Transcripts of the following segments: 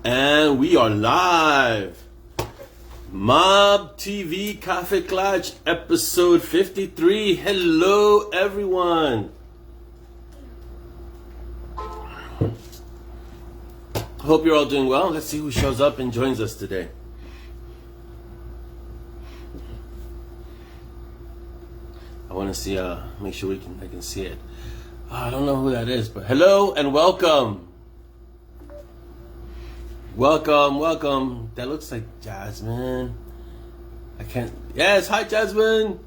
And we are live. Mob TV Cafe Clutch episode 53. Hello everyone. Hope you're all doing well. Let's see who shows up and joins us today. I want to see, make sure I can see it. I don't know who that is, but hello and welcome. Welcome. That looks like Jasmine. I can't. Yes, hi Jasmine.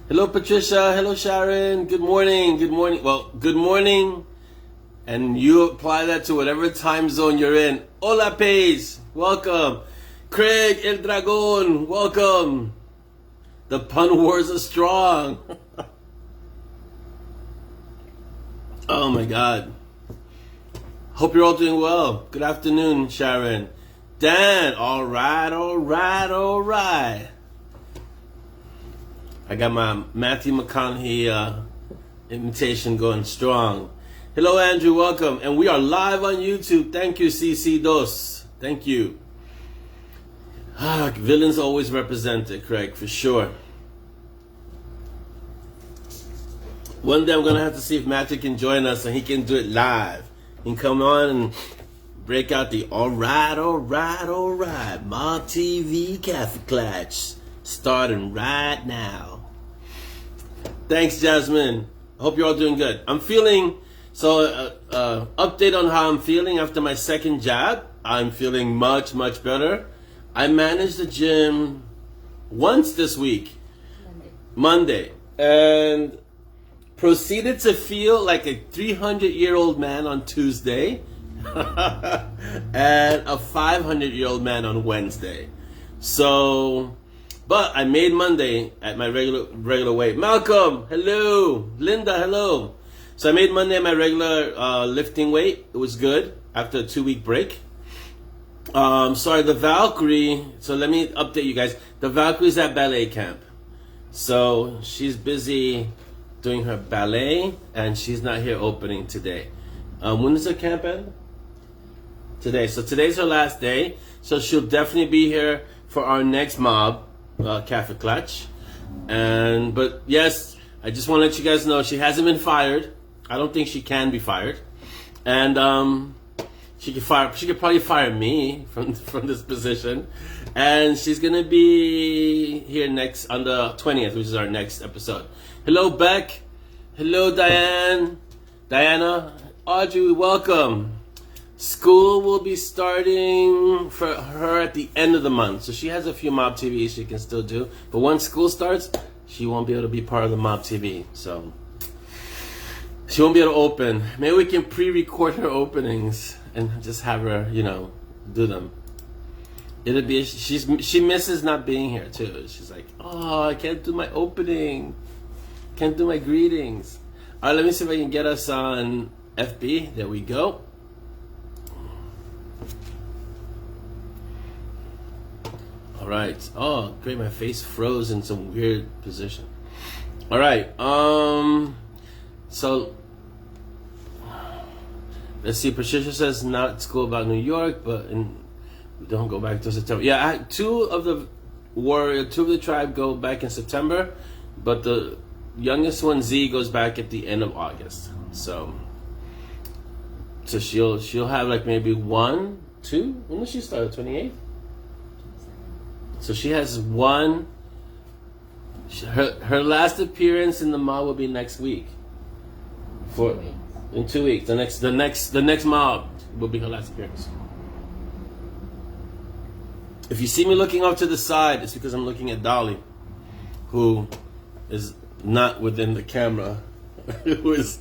Hello Patricia. Hello Sharon. Good morning. Well, good morning. And you apply that to whatever time zone you're in. Hola Paige. Welcome. Craig El Dragon. Welcome. The pun wars are strong. Oh my God. Hope you're all doing well. Good afternoon, Sharon. Dan, all right. I got my Matthew McConaughey imitation going strong. Hello, Andrew, welcome. And we are live on YouTube. Thank you, CC2. Thank you. Villains always represented, Craig, for sure. One day I'm going to have to see if Matthew can join us and he can do it live. He can come on and break out the all right. Mob TV Cafe Clutch. Starting right now. Thanks, Jasmine. I hope you're all doing good. I'm feeling, update on how I'm feeling after my second jab. I'm feeling much better. I managed the gym once this week. Monday. And proceeded to feel like a 300-year-old man on Tuesday and a 500-year-old man on Wednesday. So, but I made Monday at my regular weight. Malcolm, hello. Linda, hello. So I made Monday at my regular lifting weight. It was good after a 2-week break. Sorry, the Valkyrie. So let me update you guys. The Valkyrie's at ballet camp. So she's busy doing her ballet, and she's not here opening today. When does her camp end? Today. So today's her last day. So she'll definitely be here for our next mob, Cafe Clutch. But yes, I just want to let you guys know she hasn't been fired. I don't think she can be fired, and she could probably fire me from this position. And she's gonna be here next on the 20th, which is our next episode. Hello, Beck. Hello, Diana. Audrey, welcome. School will be starting for her at the end of the month. So she has a few Mob TV she can still do. But once school starts, she won't be able to be part of the Mob TV. So she won't be able to open. Maybe we can pre-record her openings and just have her, do them. It'll be, she misses not being here too. She's like, oh, I can't do my opening. Can't do my greetings. All right, let me see if I can get us on FB. There we go. All right. Oh, great. My face froze in some weird position. All right. So let's see. Patricia says not school about New York, but we don't go back to September. Yeah, two of the tribe go back in September, but the youngest one, Z, goes back at the end of August. So she'll have like maybe 1, 2. When does she start? 28th. So she has one. Her last appearance in the mob will be next week. In 2 weeks. The next mob will be her last appearance. If you see me looking off to the side, it's because I'm looking at Dolly, who is not within the camera, who is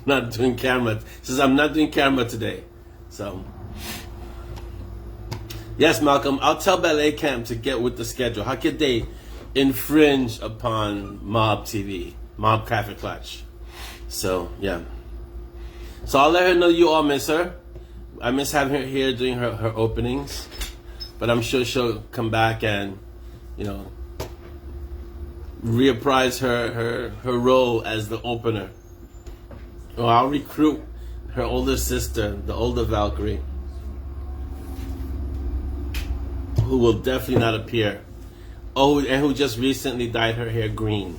not doing camera. Says I'm not doing camera today. So yes, Malcolm, I'll tell ballet camp to get with the schedule. How could they infringe upon Mob TV, Mob Cafe Clutch? So yeah. So I'll let her know you all miss her. I miss having her here doing her openings, but I'm sure she'll come back and reapprise her role as the opener. Well, I'll recruit her older sister, the older Valkyrie, who will definitely not appear. Oh, and who just recently dyed her hair green.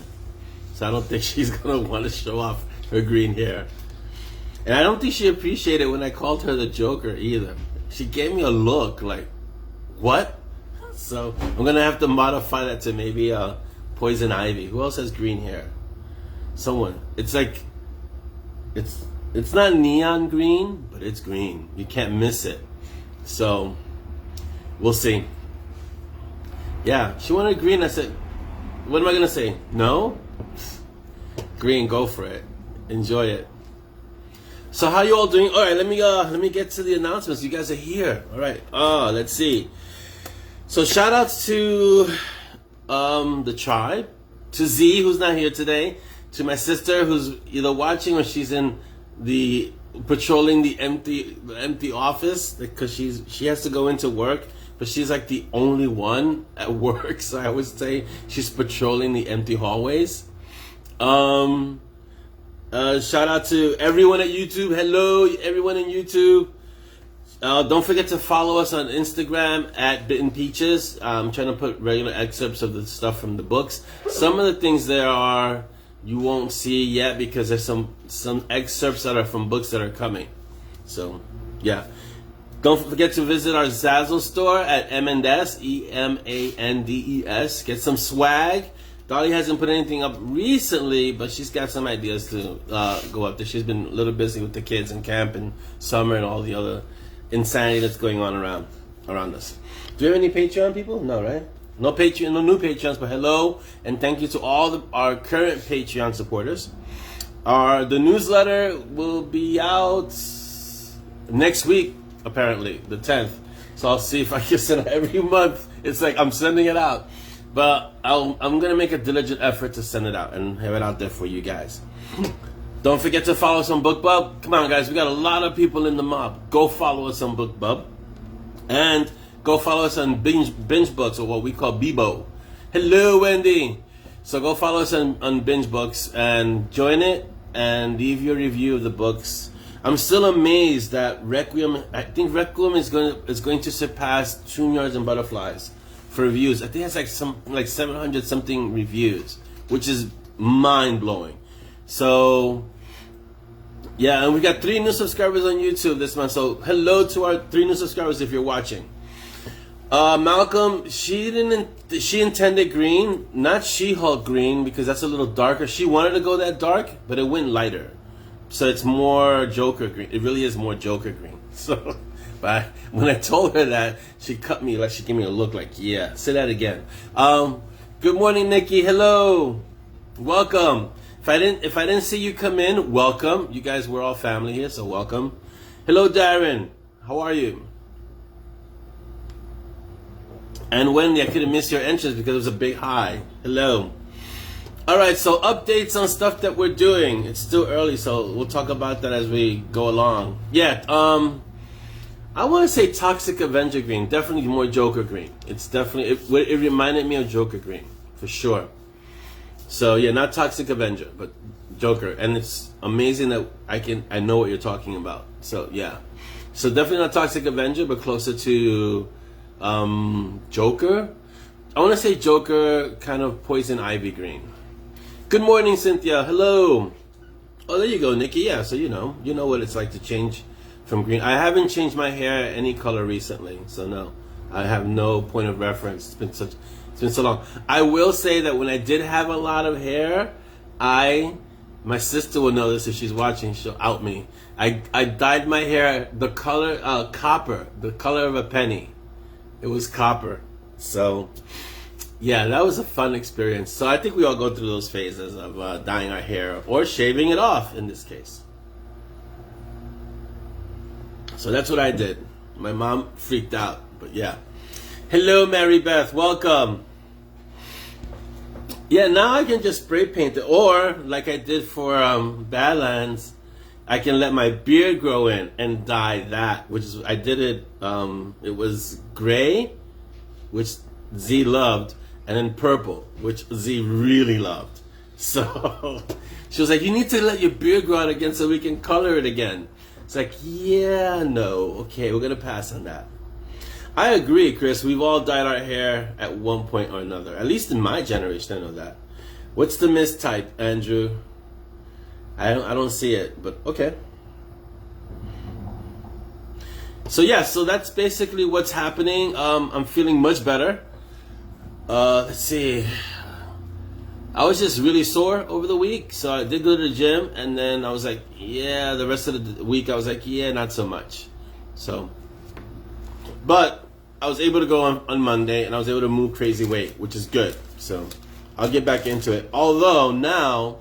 So I don't think she's gonna want to show off her green hair. And I don't think she appreciated when I called her the Joker either. She gave me a look like, what? So I'm gonna have to modify that to maybe Poison Ivy. Who else has green hair? Someone. It's like, it's not neon green, but it's green. You can't miss it. So we'll see. Yeah, she wanted green. I said, what am I gonna say? No? Green, go for it. Enjoy it. So how you all doing? All right, let me get to the announcements. You guys are here. All right. Let's see. So shout outs to the tribe, to Z, who's not here today, to my sister who's either watching or she's in the patrolling the empty office because she has to go into work, but she's like the only one at work. So I always say she's patrolling the empty hallways. Shout out to everyone at YouTube. Hello, everyone in YouTube. Don't forget to follow us on Instagram at Bitten Peaches. I'm trying to put regular excerpts of the stuff from the books. Some of the things there are you won't see yet because there's some excerpts that are from books that are coming. So, yeah. Don't forget to visit our ZAZZLE store at Emandes, EMANDES. Get some swag. Dolly hasn't put anything up recently, but she's got some ideas to go up there. She's been a little busy with the kids in camp and summer and all the other insanity that's going on around us. Do we have any Patreon people? No, right? No Patreon, no new Patreons, but hello and thank you to all our current Patreon supporters. The newsletter will be out next week, apparently, the 10th. So I'll see if I can send it every month. It's like I'm sending it out. But I'm going to make a diligent effort to send it out and have it out there for you guys. Don't forget to follow us on BookBub. Come on, guys. We got a lot of people in the mob. Go follow us on BookBub. And go follow us on Binge Books, or what we call Bebo. Hello, Wendy. So go follow us on Binge Books and join it and leave your review of the books. I'm still amazed that Requiem, I think Requiem is going to surpass Tune Yards and Butterflies for reviews. I think it's like 700 something reviews, which is mind blowing. So yeah, and we got 3 new subscribers on YouTube this month. So hello to our 3 new subscribers if you're watching. Malcolm, she intended green, not She-Hulk green, because that's a little darker. She wanted to go that dark, but it went lighter. So it's more Joker green. It really is more Joker green. So but when I told her that, she cut me, like she gave me a look like, yeah, say that again. Good morning, Nikki. Hello. Welcome. If I didn't see you come in, welcome. You guys, we're all family here, so welcome. Hello, Darren. How are you? And Wendy, I couldn't miss your entrance because it was a big hi. Hello. All right, so updates on stuff that we're doing. It's still early, so we'll talk about that as we go along. Yeah, I want to say Toxic Avenger green. Definitely more Joker green. It's definitely, it reminded me of Joker green, for sure. So yeah, not Toxic Avenger, but Joker. And it's amazing that I know what you're talking about. So yeah. So definitely not Toxic Avenger, but closer to Joker. I want to say Joker, kind of Poison Ivy green. Good morning, Cynthia. Hello. Oh, there you go, Nikki. Yeah, so you know what it's like to change from green. I haven't changed my hair any color recently, so no, I have no point of reference. It's been so long. I will say that when I did have a lot of hair, my sister will know this if she's watching. She'll out me. I dyed my hair the color copper, the color of a penny. It was copper. So yeah, that was a fun experience. So I think we all go through those phases of dyeing our hair or shaving it off in this case. So that's what I did. My mom freaked out, but yeah. Hello, Mary Beth. Welcome. Yeah, now I can just spray paint it, or like I did for Badlands, I can let my beard grow in and dye that, which is I did it. It was gray, which Z loved, and then purple, which Z really loved. So she was like, "You need to let your beard grow out again so we can color it again." It's like, yeah, no, okay, we're gonna pass on that. I agree, Chris. We've all dyed our hair at one point or another. At least in my generation, I know that. What's the mistype, Andrew? I don't see it, but okay. So yeah, so that's basically what's happening. I'm feeling much better. Let's see. I was just really sore over the week, so I did go to the gym, and then I was like, yeah, the rest of the week I was like, yeah, not so much. So, but I was able to go on Monday, and I was able to move crazy weight, which is good. So I'll get back into it. Although now,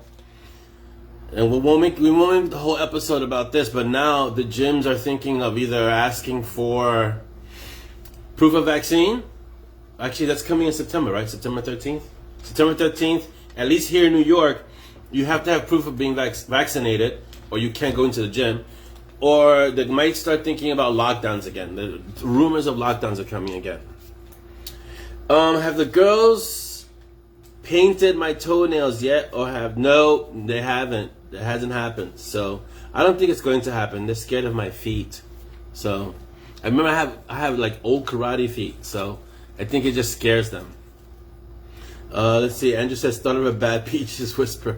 and we won't make the whole episode about this, but now the gyms are thinking of either asking for proof of vaccine. Actually, that's coming in September, right? September 13th? September 13th, at least here in New York, you have to have proof of being vaccinated, or you can't go into the gym. Or they might start thinking about lockdowns again. The rumors of lockdowns are coming again. Have the girls painted my toenails yet? Or no, they haven't. It hasn't happened. So I don't think it's going to happen. They're scared of my feet. So I remember I have like old karate feet. So I think it just scares them. Let's see. Andrew says, "Thought of a bad peach." Just whisper.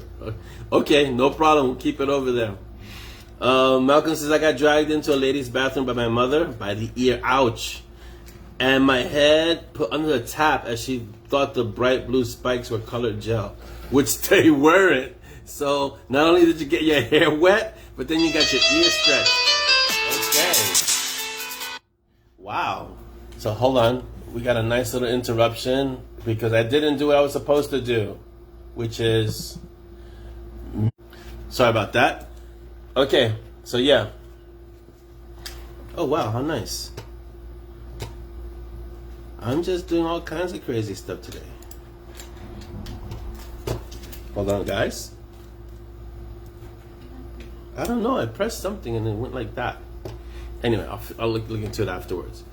Okay, no problem. We'll keep it over there. Malcolm says, I got dragged into a ladies' bathroom by my mother by the ear. Ouch. And my head put under the tap as she thought the bright blue spikes were colored gel, which they weren't. So not only did you get your hair wet, but then you got your ear stretched. Okay. Wow. So hold on. We got a nice little interruption because I didn't do what I was supposed to do, which is... Sorry about that. Okay, so yeah. Oh wow, how nice. I'm just doing all kinds of crazy stuff today. Hold on, guys. I don't know, I pressed something and it went like that. Anyway, I'll look into it afterwards.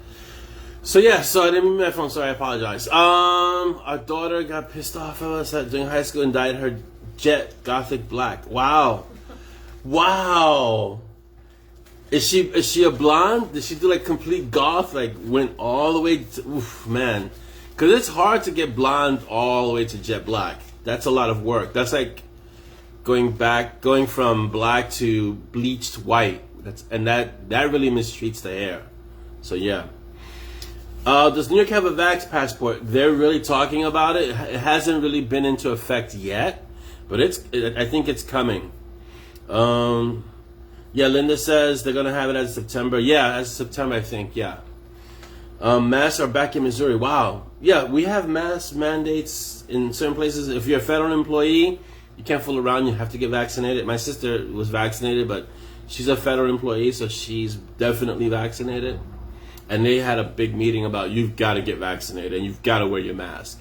So yeah, so I didn't move my phone, so I apologize. Our daughter got pissed off at us during high school and dyed her jet gothic black. Wow. Wow. Is she a blonde? Did she do like complete goth? Like went all the way to, oof, man. Cause it's hard to get blonde all the way to jet black. That's a lot of work. That's like going from black to bleached white. That really mistreats the hair. So yeah. Does New York have a vax passport? They're really talking about it. It hasn't really been into effect yet, but I think it's coming. Yeah, Linda says they're gonna have it as of September. Yeah, as of September, I think. Yeah. Masks are back in Missouri. Wow. Yeah, we have mask mandates in certain places. If you're a federal employee, you can't fool around. You have to get vaccinated. My sister was vaccinated, but she's a federal employee, so she's definitely vaccinated. And they had a big meeting about you've got to get vaccinated and you've got to wear your mask.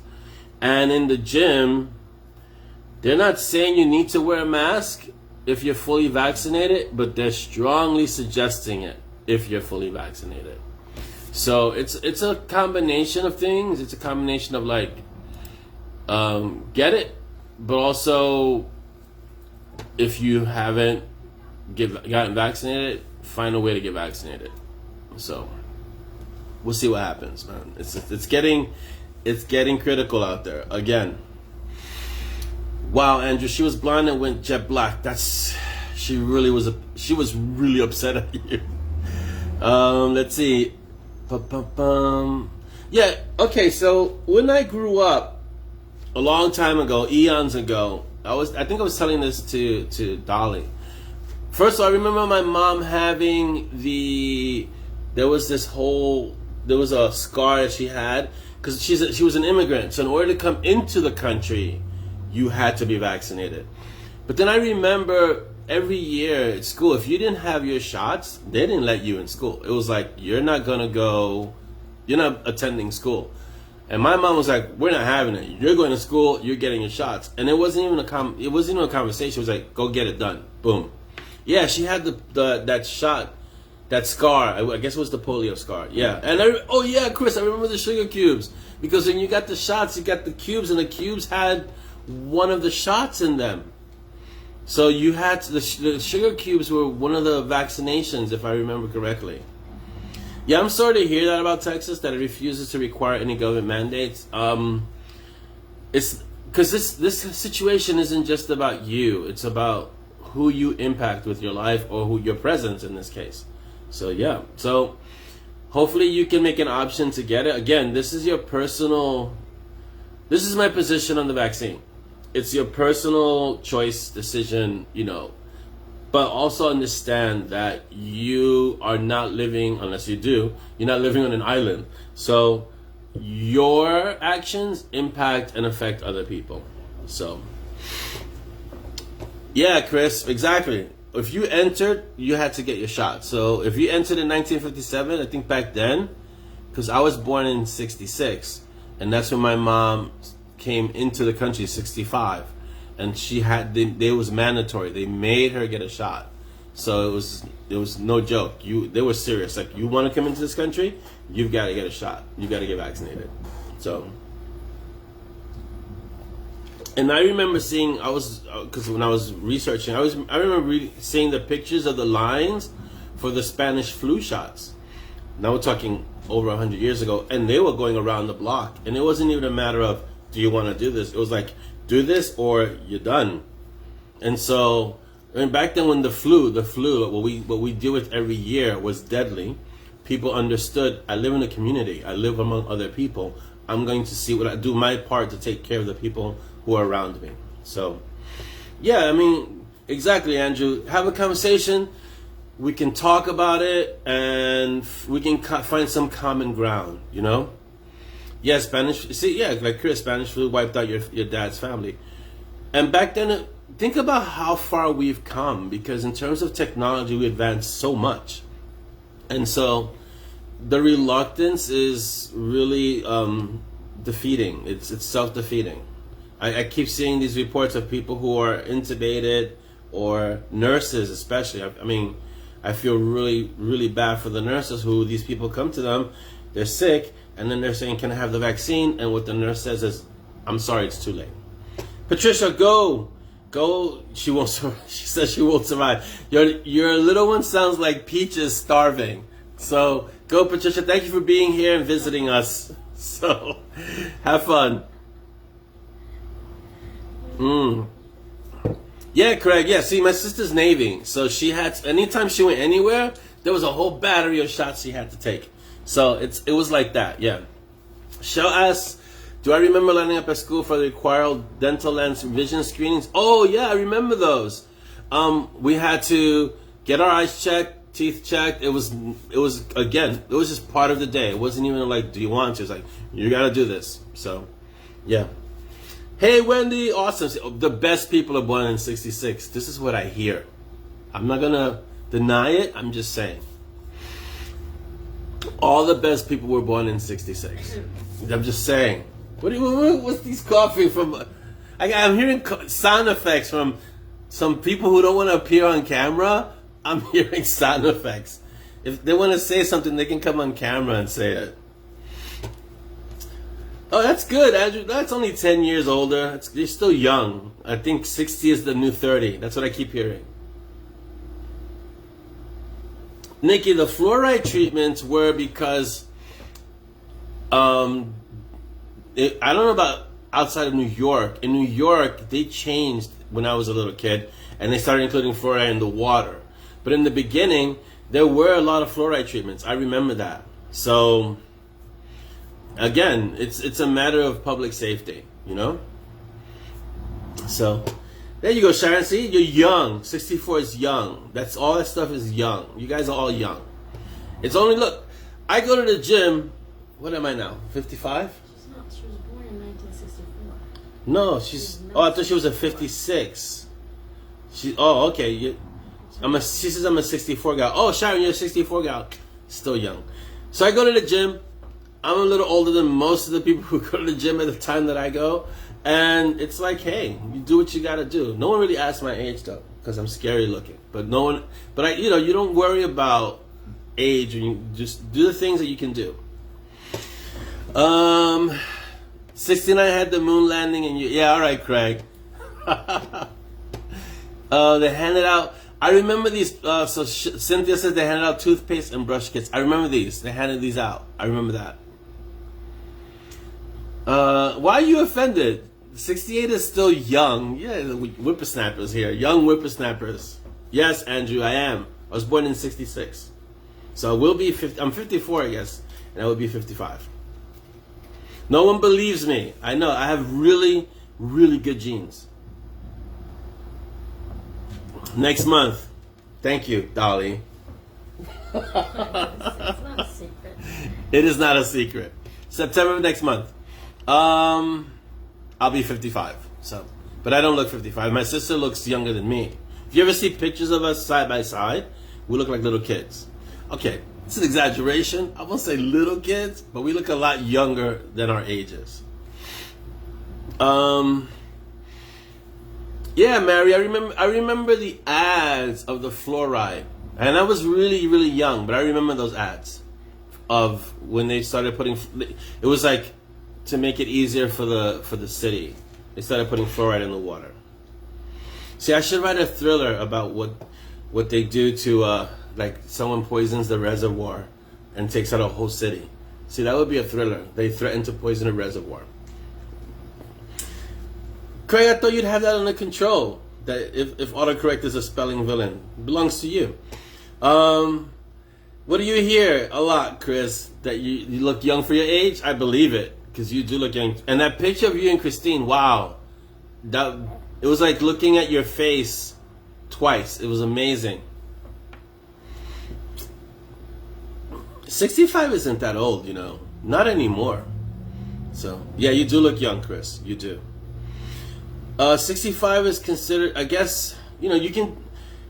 And in the gym, they're not saying you need to wear a mask if you're fully vaccinated, but they're strongly suggesting it if you're fully vaccinated. So it's a combination of things. It's a combination of like get it, but also if you haven't gotten vaccinated, find a way to get vaccinated. So we'll see what happens, man. It's getting critical out there again. Wow, Andrew, she was blonde and went jet black. She was really upset at you. Let's see. Yeah, okay, so when I grew up a long time ago, eons ago, I think I was telling this to Dolly. First of all, I remember my mom having there was a scar that she had because she was an immigrant. So in order to come into the country, you had to be vaccinated. But then I remember every year at school, if you didn't have your shots, they didn't let you in school. It was like, you're not attending school. And my mom was like, we're not having it. You're going to school, you're getting your shots. And it wasn't even a conversation. It was like, go get it done. Boom. Yeah, she had that shot, that scar. I guess it was the polio scar. Yeah. And Chris, I remember the sugar cubes. Because when you got the shots, you got the cubes, and the cubes had one of the shots in them. So you had to, the sugar cubes were one of the vaccinations, if I remember correctly. Yeah, I'm sorry to hear that about Texas, that it refuses to require any government mandates. It's because this situation isn't just about you. It's about who you impact with your life, or who your presence in this case. So yeah, so hopefully you can make an option to get it. Again, this is my position on the vaccine. It's your personal choice, decision, you know. But also understand that you are not living, unless you do, you're not living on an island. So your actions impact and affect other people. So yeah, Chris, exactly. If you entered, you had to get your shot. So if you entered in 1957, I think back then, because I was born in 66, and that's when my mom came into the country, 65, and she had, they was mandatory. They made her get a shot. So it was no joke. They were serious. Like, you want to come into this country, you've got to get a shot. You got to get vaccinated. So, and I remember seeing, because when I was researching, I remember seeing the pictures of the lines for the Spanish flu shots. Now we're talking over 100 years ago, and they were going around the block, and it wasn't even a matter of, do you want to do this? It was like, do this or you're done. And so, I mean, back then when the flu, what we deal with every year was deadly, people understood, I live in a community, I live among other people, I'm going to see what I do my part to take care of the people who are around me. So, yeah, I mean, exactly, Andrew. Have a conversation. We can talk about it, and we can find some common ground, you know? Yeah, Spanish, see, yeah, like Chris, Spanish flu wiped out your dad's family. And back then, think about how far we've come, because in terms of technology, we advanced so much. And so the reluctance is really defeating. It's self-defeating. I keep seeing these reports of people who are intubated, or nurses especially. I mean, I feel really, really bad for the nurses who these people come to them, they're sick, and then they're saying, can I have the vaccine? And what the nurse says is, I'm sorry, it's too late. Patricia, go. She won't survive. She says she won't survive. Your little one sounds like Peach is starving. So go, Patricia. Thank you for being here and visiting us. So have fun. Yeah, Craig. Yeah, see, my sister's Navy. So she had, anytime she went anywhere, there was a whole battery of shots she had to take. So it was like that, yeah. Shell asks, do I remember lining up at school for the required dental lens vision screenings? Oh yeah, I remember those. We had to get our eyes checked, teeth checked. It was just part of the day. It wasn't even like, do you want to? It's like, you gotta do this. So, yeah. Hey Wendy, awesome. The best people are born in 66. This is what I hear. I'm not gonna deny it, I'm just saying. All the best people were born in 66. I'm just saying. What's these coughing from? I'm hearing sound effects from some people who don't want to appear on camera. I'm hearing sound effects. If they want to say something, they can come on camera and say it. Oh, that's good, Andrew. That's only 10 years older. You're still young. I think 60 is the new 30. That's what I keep hearing. Nikki, the fluoride treatments were because, I don't know about outside of New York. In New York, they changed when I was a little kid, and they started including fluoride in the water. But in the beginning, there were a lot of fluoride treatments. I remember that. So, again, it's a matter of public safety, you know? So, there you go, Sharon. See, you're young. 64 is young. That's all that stuff is young. You guys are all young. It's only, look, I go to the gym. What am I now? 55? She was born in 1964. No, oh, I thought she was a 56. Oh, okay. She says I'm a 64 gal. Oh, Sharon, you're a 64 gal. Still young. So I go to the gym. I'm a little older than most of the people who go to the gym at the time that I go. And it's like, hey, you do what you gotta do. No one really asks my age though, because I'm scary looking. But you don't worry about age, and you just do the things that you can do. 69 had the moon landing, and yeah, all right, Craig. They handed out. I remember these. Cynthia says they handed out toothpaste and brush kits. I remember these. They handed these out. I remember that. Why are you offended? 68 is still young. Yeah, whippersnappers here. Young whippersnappers. Yes, Andrew, I am. I was born in 66. So we'll be 50. I'm 54, I guess. And I will be 55. No one believes me. I know. I have really, really good genes. Next month. Thank you, Dolly. It's not a secret. It is not a secret. September of next month. I'll be 55. So, but I don't look 55. My sister looks younger than me. If you ever see pictures of us side by side, we look like little kids. Okay, it's an exaggeration. I won't say little kids, but we look a lot younger than our ages. Yeah, Mary, I remember the ads of the fluoride. And I was really, really young, but I remember those ads of when they started putting, it was like to make it easier for the city. They started putting fluoride in the water. See, I should write a thriller about what they do to, like someone poisons the reservoir and takes out a whole city. See, that would be a thriller. They threaten to poison a reservoir. Craig, I thought you'd have that under control. That if autocorrect is a spelling villain, it belongs to you. What do you hear a lot, Chris? That you look young for your age? I believe it, because you do look young. And that picture of you and Christine, wow. It was like looking at your face twice. It was amazing. 65 isn't that old, you know. Not anymore. So, yeah, you do look young, Chris. You do. 65 is considered, I guess, you know, you can,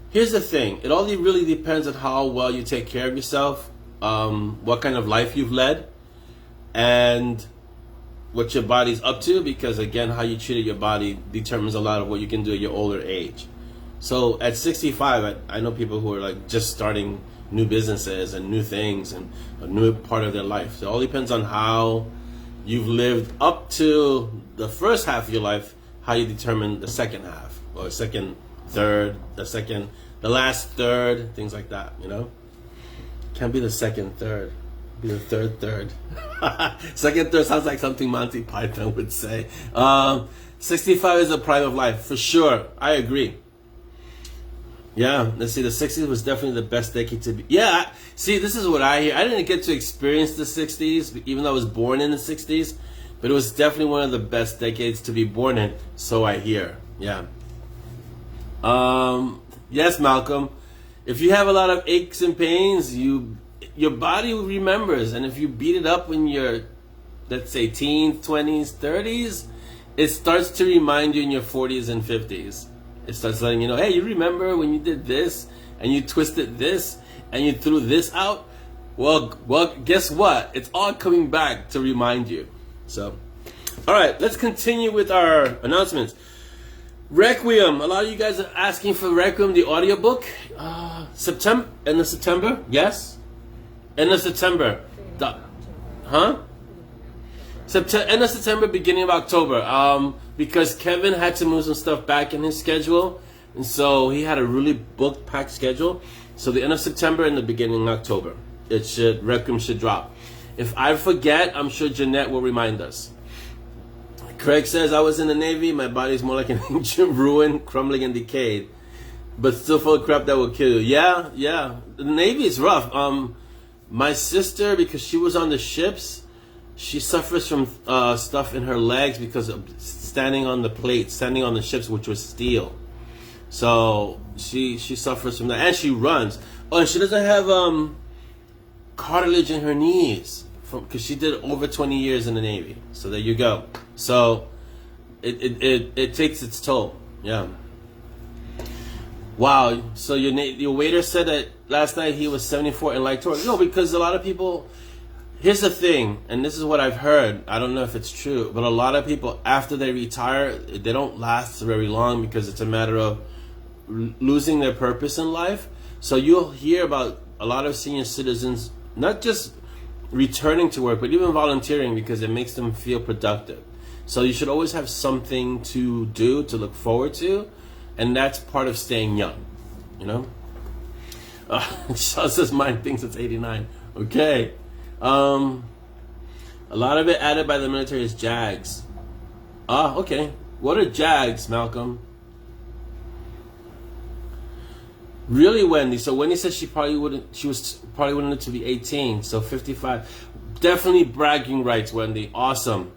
here's the thing. It all really depends on how well you take care of yourself, what kind of life you've led, and what your body's up to, because, again, how you treated your body determines a lot of what you can do at your older age. So at 65, I know people who are, like, just starting new businesses and new things and a new part of their life. So it all depends on how you've lived up to the first half of your life, how you determine the second half, or second, third, the last third, things like that, you know? Can't be the second third, be the third. Second third sounds like something Monty Python would say. 65 is the prime of life, for sure. I agree. Yeah, let's see, the 60s was definitely the best decade to be. Yeah, see, this is what I hear. I didn't get to experience the 60s, even though I was born in the 60s. But it was definitely one of the best decades to be born in, so I hear. Yeah. Yes, Malcolm. If you have a lot of aches and pains, your body remembers. And if you beat it up when you're, let's say, teens, 20s, 30s, it starts to remind you in your 40s and 50s. It starts letting you know, hey, you remember when you did this, and you twisted this, and you threw this out? Well, guess what? It's all coming back to remind you. So, all right, let's continue with our announcements. Requiem. A lot of you guys are asking for Requiem, the audiobook. End of September? Yes? End of September. End of September, beginning of October. Because Kevin had to move some stuff back in his schedule. And so he had a really booked, packed schedule. So the end of September and the beginning of October. Requiem should drop. If I forget, I'm sure Jeanette will remind us. Craig says, I was in the Navy. My body's more like an ancient ruin, crumbling and decayed, but still full of crap that will kill you. Yeah. The Navy is rough. My sister, because she was on the ships, she suffers from stuff in her legs because of standing on the plates, standing on the ships, which was steel. So she suffers from that. And she runs. Oh, and she doesn't have cartilage in her knees because she did over 20 years in the Navy. So there you go. So it takes its toll. Yeah. Wow. So your waiter said that last night he was 74 and like Taurus. No, because a lot of people. Here's the thing, and this is what I've heard. I don't know if it's true, but a lot of people after they retire, they don't last very long because it's a matter of losing their purpose in life. So you'll hear about a lot of senior citizens not just returning to work, but even volunteering because it makes them feel productive. So you should always have something to do, to look forward to. and that's part of staying young, you know. Shaw says mine thinks it's 89. Okay. A lot of it added by the military is JAGs. Okay. What are JAGs, Malcolm? Really, Wendy? So Wendy said she was probably wanted to be 18, so 55. Definitely bragging rights, Wendy. Awesome.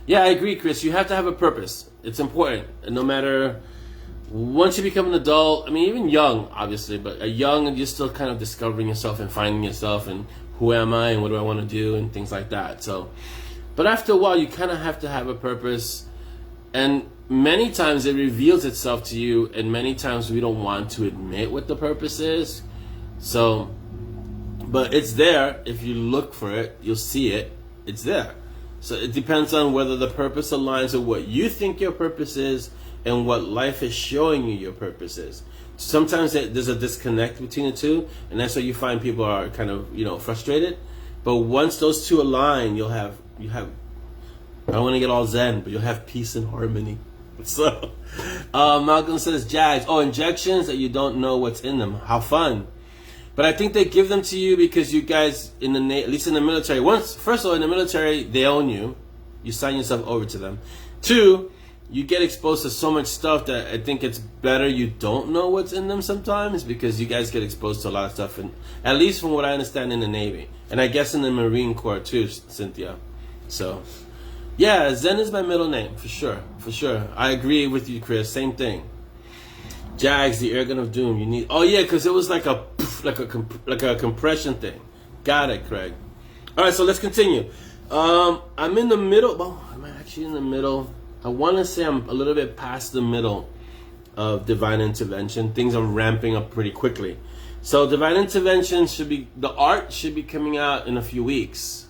Yeah, I agree, Chris. You have to have a purpose. It's important. And no matter, once you become an adult, I mean, even young, obviously, but a young, you're still kind of discovering yourself and finding yourself and who am I and what do I want to do and things like that. So, but after a while, you kind of have to have a purpose. And many times it reveals itself to you, and many times we don't want to admit what the purpose is. So, but it's there. If you look for it, you'll see it. It's there. So it depends on whether the purpose aligns with what you think your purpose is and what life is showing you your purpose is. Sometimes there's a disconnect between the two, and that's why you find people are kind of, frustrated. But once those two align, you have I don't want to get all Zen, but you'll have peace and harmony. So, Malcolm says JAGs. Oh, injections that you don't know what's in them. How fun. But I think they give them to you because you guys, at least in the military, first of all, in the military, they own you. You sign yourself over to them. 2, you get exposed to so much stuff that I think it's better you don't know what's in them sometimes, because you guys get exposed to a lot of stuff, and at least from what I understand in the Navy. And I guess in the Marine Corps too, Cynthia. So, yeah, Zen is my middle name, for sure. For sure. I agree with you, Chris. Same thing. JAGs, the airgun of doom. You need. Oh yeah, because it was like a compression thing. Got it, Craig. All right, so let's continue. I'm in the middle. Well, am I actually in the middle? I want to say I'm a little bit past the middle of divine intervention. Things are ramping up pretty quickly. So divine intervention the art should be coming out in a few weeks,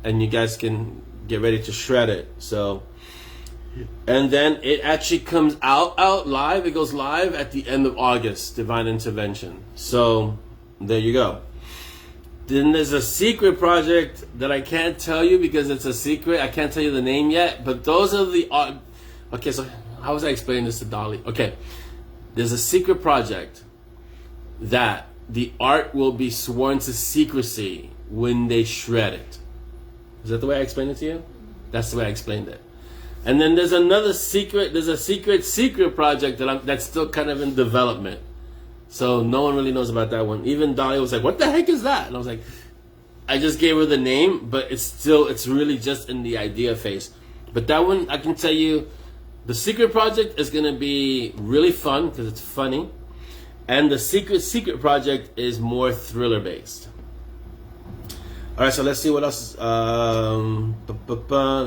and you guys can get ready to shred it. So. And then it actually comes out live. It goes live at the end of August, Divine Intervention. So, there you go. Then there's a secret project that I can't tell you because it's a secret. I can't tell you the name yet. But those are the art. Okay, so how was I explaining this to Dolly? Okay, there's a secret project that the art will be sworn to secrecy when they shred it. Is that the way I explained it to you? That's the way I explained it. And then there's another secret. There's a secret project that's still kind of in development. So no one really knows about that one. Even Dolly was like, "What the heck is that?" And I was like, "I just gave her the name, but it's really just in the idea phase." But that one, I can tell you, the secret project is gonna be really fun because it's funny, and the secret project is more thriller based. All right, so let's see what else.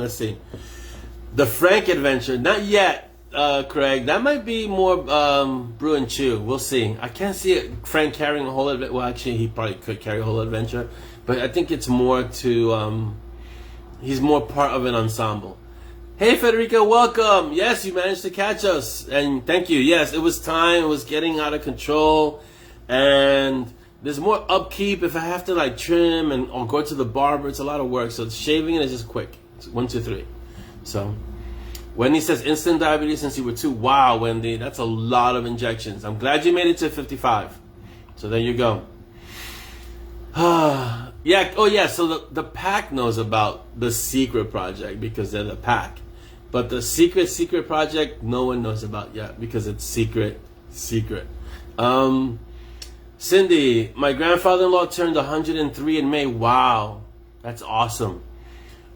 Let's see. The Frank adventure, not yet, Craig. That might be more brew and chew. We'll see. I can't see Frank carrying a whole adventure. Well, actually, he probably could carry a whole adventure, but I think it's more to. He's more part of an ensemble. Hey, Federica, welcome. Yes, you managed to catch us, and thank you. Yes, it was time. It was getting out of control, and there's more upkeep. If I have to trim or go to the barber, it's a lot of work. So shaving it is just quick. It's 1, 2, 3. So, Wendy says instant diabetes since you were 2. Wow, Wendy, that's a lot of injections. I'm glad you made it to 55. So there you go. Yeah. Oh yeah. So the pack knows about the secret project because they're the pack, but the secret project no one knows about yet because it's secret. Cindy, my grandfather-in-law turned 103 in May. Wow, that's awesome.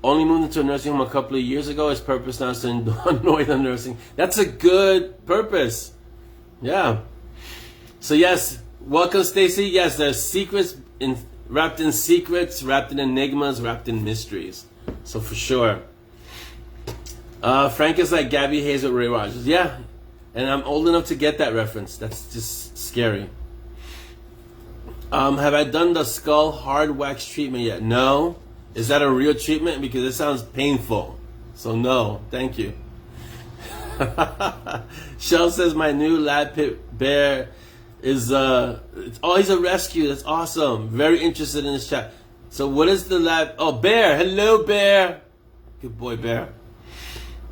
Only moved into a nursing home a couple of years ago. His purpose now is to annoy the nursing. That's a good purpose. Yeah. So yes, welcome, Stacy. Yes, there's secrets wrapped in secrets, wrapped in enigmas, wrapped in mysteries. So for sure. Frank is like Gabby Hayes with Ray Rogers. Yeah, and I'm old enough to get that reference. That's just scary. Have I done the skull hard wax treatment yet? No. Is that a real treatment? Because it sounds painful. So no, thank you. Shell says my new lab pit bear is he's a rescue. That's awesome. Very interested in this chat. So what is the lab? Oh, Bear. Hello, Bear. Good boy, Bear.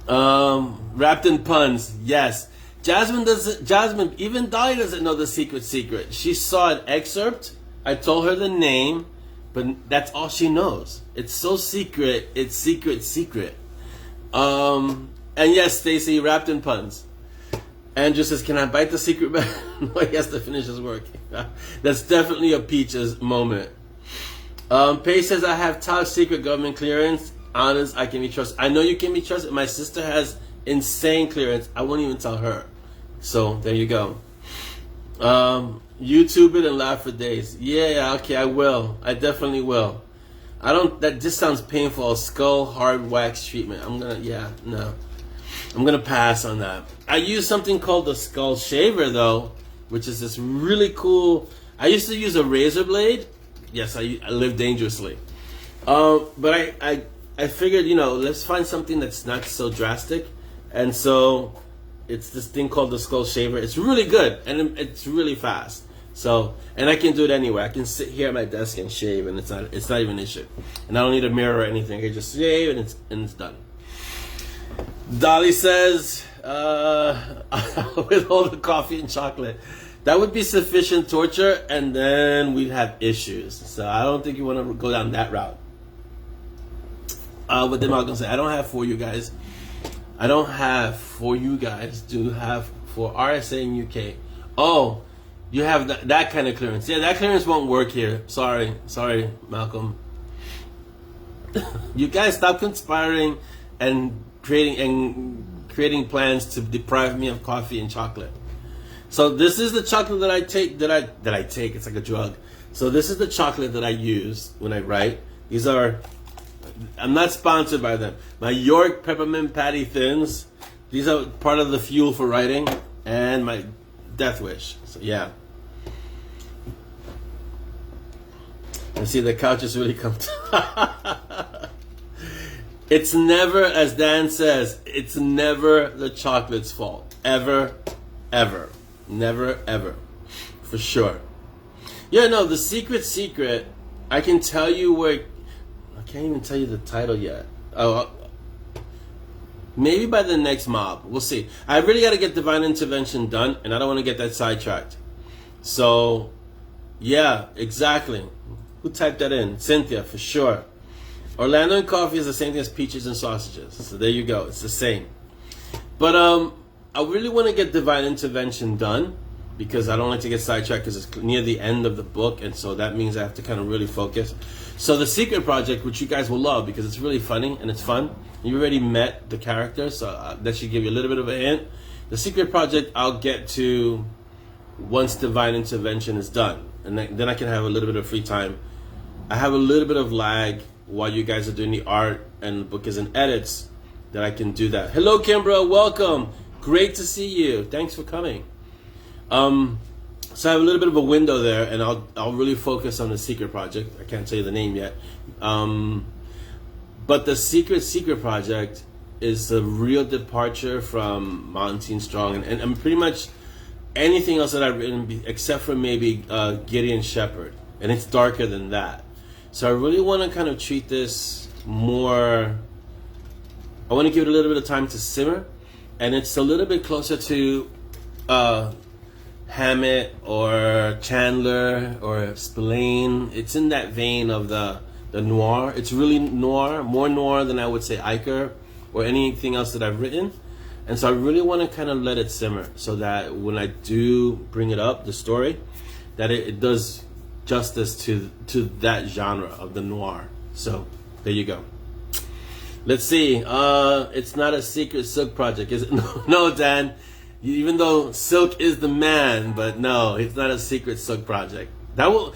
Wrapped in puns. Yes. Jasmine, even Dolly doesn't know the secret. She saw an excerpt. I told her the name, but that's all she knows. It's so secret. It's secret. And yes, Stacy, wrapped in puns. Andrew says, "Can I bite the secret?" No, he has to finish his work. That's definitely a Peaches moment. Paige says, "I have top secret government clearance. Honest, I can be trusted." I know you can be trusted. My sister has insane clearance. I won't even tell her. So there you go. YouTube it and laugh for days. Yeah, okay, I will. I definitely will. That just sounds painful. Skull hard wax treatment. I'm gonna pass on that. I use something called the skull shaver though, which is this really cool. I used to use a razor blade. Yes, I live dangerously. But I figured, let's find something that's not so drastic. And so it's this thing called the skull shaver. It's really good and it's really fast. So, and I can do it anywhere. I can sit here at my desk and shave, and it's not even an issue. And I don't need a mirror or anything. I can just shave and it's done. Dolly says, with all the coffee and chocolate, that would be sufficient torture, and then we'd have issues. So I don't think you want to go down that route. What did Malcolm say? I don't have for you guys. I don't have for you guys. Do have for RSA and UK. Oh, you have that kind of clearance. Yeah, that clearance won't work here. Sorry, Malcolm. You guys stop conspiring and creating plans to deprive me of coffee and chocolate. So this is the chocolate that I take. It's like a drug. So this is the chocolate that I use when I write. These are. I'm not sponsored by them. My York Peppermint Patty Thins. These are part of the fuel for writing, and my Death Wish. So yeah. And see, the couch has really come to. It's never, as Dan says, it's never the chocolate's fault. Ever. Never, ever. For sure. Yeah, no, the secret, I can tell you where. I can't even tell you the title yet. Oh, maybe by the next mob. We'll see. I really got to get Divine Intervention done, and I don't want to get that sidetracked. So, yeah, exactly. Who typed that in? Cynthia, for sure. Orlando and coffee is the same thing as peaches and sausages. So there you go. It's the same. But I really want to get Divine Intervention done because I don't like to get sidetracked because it's near the end of the book, and so that means I have to kind of really focus. So the Secret Project, which you guys will love because it's really funny and it's fun. You already met the characters, so that should give you a little bit of a hint. The Secret Project I'll get to once Divine Intervention is done, and then I can have a little bit of free time. I have a little bit of lag while you guys are doing the art and the book is in edits that I can do that. Hello, Kimbra, welcome. Great to see you. Thanks for coming. So I have a little bit of a window there, and I'll really focus on the Secret Project. I can't tell you the name yet. But the Secret Project is a real departure from Monty and Strong and pretty much anything else that I've written except for maybe Gideon Shepherd, and it's darker than that. So I really want to kind of treat this more. I want to give it a little bit of time to simmer, and it's a little bit closer to Hammett or Chandler or Spillane. It's in that vein of the noir. It's really noir, more noir than I would say Iker or anything else that I've written. And so I really want to kind of let it simmer so that when I do bring it up, the story, that it does justice to that genre of the noir. So there you go. Let's see. It's not a secret Silk project, is it? No, Dan. Even though Silk is the man, but no, it's not a secret Silk project. That will,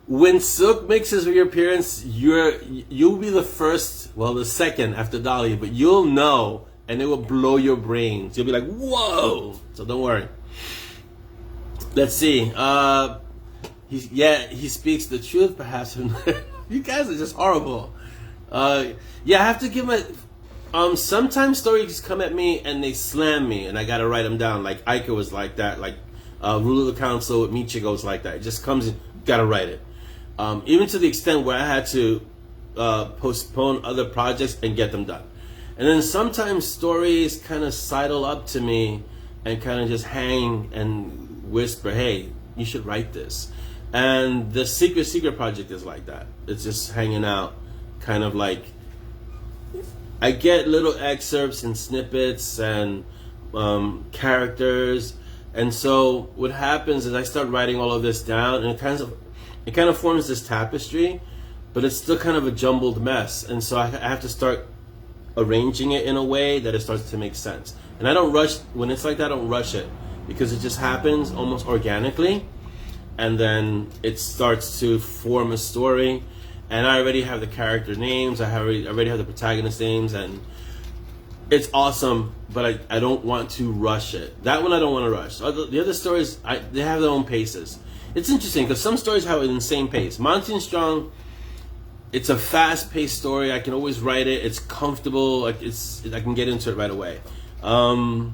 when Silk makes his reappearance, you'll be the first, well, the second after Dolly, but you'll know, and it will blow your brains. You'll be like, whoa! So don't worry. Let's see. He speaks the truth, perhaps. You guys are just horrible. I have to give my. Sometimes stories come at me and they slam me, and I gotta write them down. Like Iker was like that. Like Rule of the Council with Michigo was like that. It just comes in, gotta write it. Even to the extent where I had to postpone other projects and get them done. And then sometimes stories kind of sidle up to me and kind of just hang and whisper, hey, you should write this. And the Secret project is like that. It's just hanging out, kind of like, I get little excerpts and snippets and characters, and so what happens is I start writing all of this down, and it kind of forms this tapestry, but it's still kind of a jumbled mess, and so I have to start arranging it in a way that it starts to make sense. And I don't rush when it's like that. I don't rush it, because it just happens almost organically, and then it starts to form a story. And I already have the character names. I already have the protagonist names, and it's awesome. But I don't want to rush it. That one I don't want to rush. The other stories, they have their own paces. It's interesting because some stories have an insane pace. Monty and Strong, it's a fast-paced story. I can always write it. It's comfortable. I can get into it right away. I've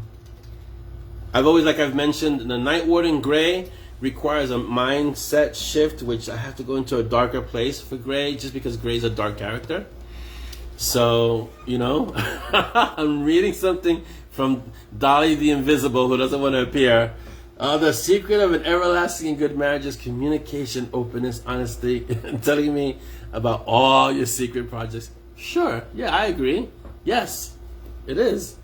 mentioned, the Night Warden Gray requires a mindset shift, which I have to go into a darker place for Gray, just because Gray's a dark character. So, I'm reading something from Dolly the Invisible, who doesn't want to appear. The secret of an everlasting and good marriage is communication, openness, honesty, telling me about all your secret projects. Sure, yeah, I agree. Yes, it is.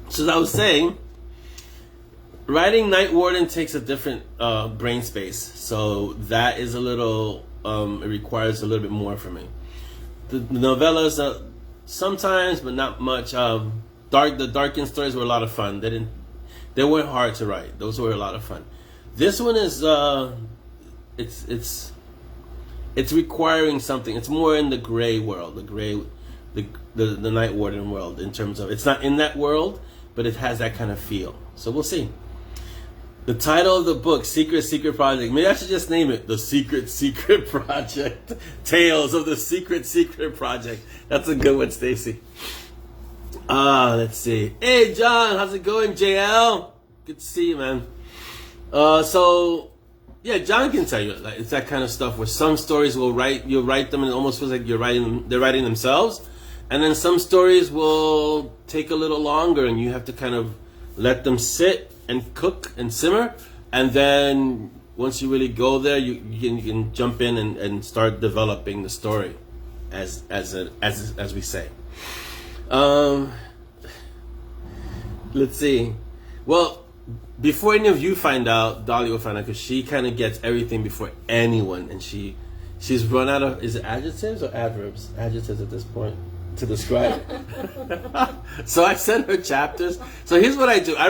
So as I was saying, writing Night Warden takes a different brain space, so that is a little, it requires a little bit more from me. The novellas, sometimes, but not much. The Darkin stories were a lot of fun. They weren't hard to write. Those were a lot of fun. This one is, it's requiring something. It's more in the Gray world, the Night Warden world, in terms of, it's not in that world, but it has that kind of feel. So we'll see. The title of the book, Secret Project. Maybe I should just name it The Secret Project. Tales of the Secret Project. That's a good one, Stacy. Let's see. Hey, John, how's it going, JL? Good to see you, man. So, yeah, John can tell you. Like, it's that kind of stuff where some stories you'll write them and it almost feels like they're writing themselves. And then some stories will take a little longer and you have to kind of let them sit and cook and simmer, and then once you really go there, you can jump in and start developing the story, as we say. Let's see. Well, before any of you find out, Dolly will find out, because she kind of gets everything before anyone, and she's run out of, is it adjectives or adverbs? Adjectives at this point to describe it. So I send her chapters. So here's what I do. I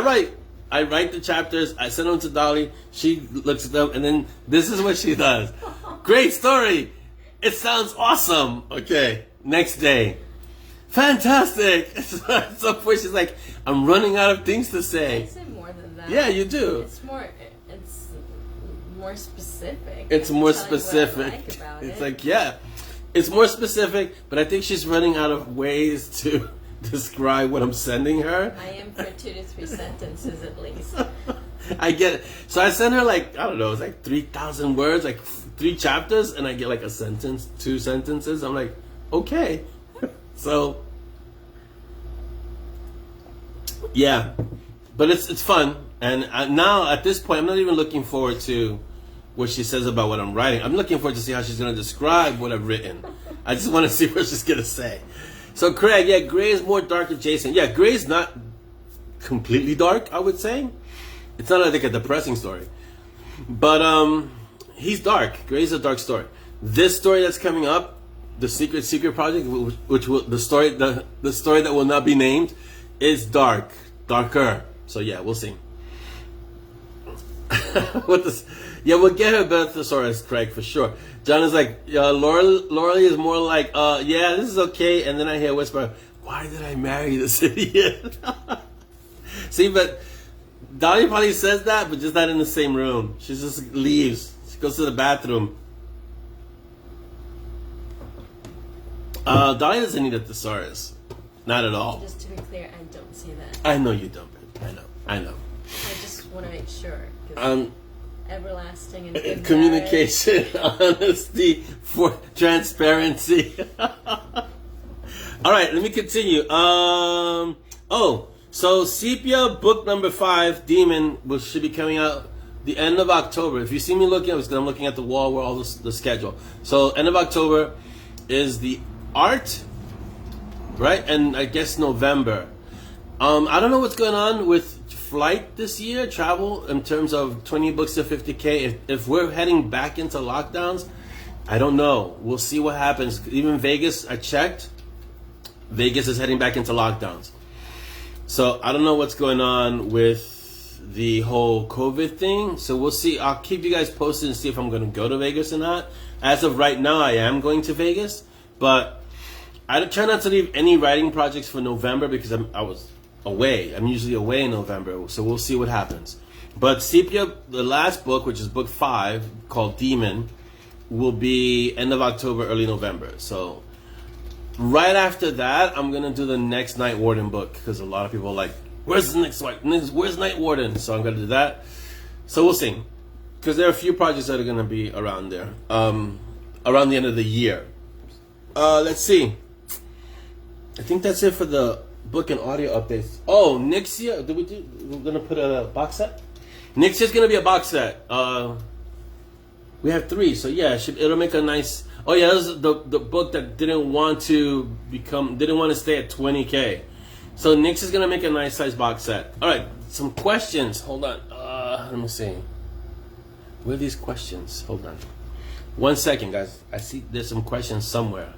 write the chapters, I send them to Dolly, she looks at them, and then this is what she does. Great story! It sounds awesome! Okay, next day. Fantastic! So point she's like, I'm running out of things to say. I say more than that. Yeah, you do. It's more specific. It's more specific. What I like about it's it. like, yeah. It's more specific, but I think she's running out of ways to describe what I'm sending her. I am for 2 to 3 sentences at least. I get it. So I send her like, I don't know, it's like 3,000 words, like 3 chapters, and I get like a sentence, 2 sentences. I'm like, okay. So, yeah. But it's fun. And now at this point, I'm not even looking forward to what she says about what I'm writing. I'm looking forward to see how she's going to describe what I've written. I just want to see what she's going to say. So Craig, yeah, Gray is more dark adjacent. Yeah, Gray's not completely dark, I would say. It's not like a depressing story. But he's dark. Gray's a dark story. This story that's coming up, the Secret Project, which will, the story that will not be named, is darker. So yeah, we'll see. Yeah, we'll get her better thesaurus, Craig, for sure. John is like, Laura is more like, yeah, this is okay. And then I hear a whisper, why did I marry this idiot? See, but Dolly probably says that, but just not in the same room. She just leaves. She goes to the bathroom. Dolly doesn't need a thesaurus. Not at all. Just to be clear, I don't say that. I know you don't, babe. I know. I just want to make sure. Everlasting and communication, honesty, for transparency. All right, let me continue. So So Sepia book number 5, Demon, should be coming out the end of October. If you see me looking, I'm looking at the wall where all the schedule. So end of October is the art, right? And I guess November. I don't know what's going on with flight this year, travel, in terms of 20 books to 50K. If we're heading back into lockdowns, I don't know. We'll see what happens. Even Vegas, I checked. Vegas is heading back into lockdowns. So I don't know what's going on with the whole COVID thing. So we'll see. I'll keep you guys posted and see if I'm going to go to Vegas or not. As of right now, I am going to Vegas. But I try not to leave any writing projects for November because I was away. I'm usually away in November. So we'll see what happens. But Sepia, the last book, which is book 5, called Demon, will be end of October, early November. So right after that, I'm gonna do the next Night Warden book because a lot of people are like, "Where's the next one? Where's Night Warden?" So I'm gonna do that. So we'll see, because there are a few projects that are gonna be around there, around the end of the year. Let's see. I think that's it for the book and audio updates. Oh, next year, we're gonna put a box set. Next year's gonna be a box set. We have 3, so yeah, it'll make a nice. Oh yeah, this is the book that didn't want to stay at 20K. So Nix is gonna make a nice size box set. All right, some questions. Hold on. Let me see. Where are these questions? Hold on. 1 second, guys. I see there's some questions somewhere.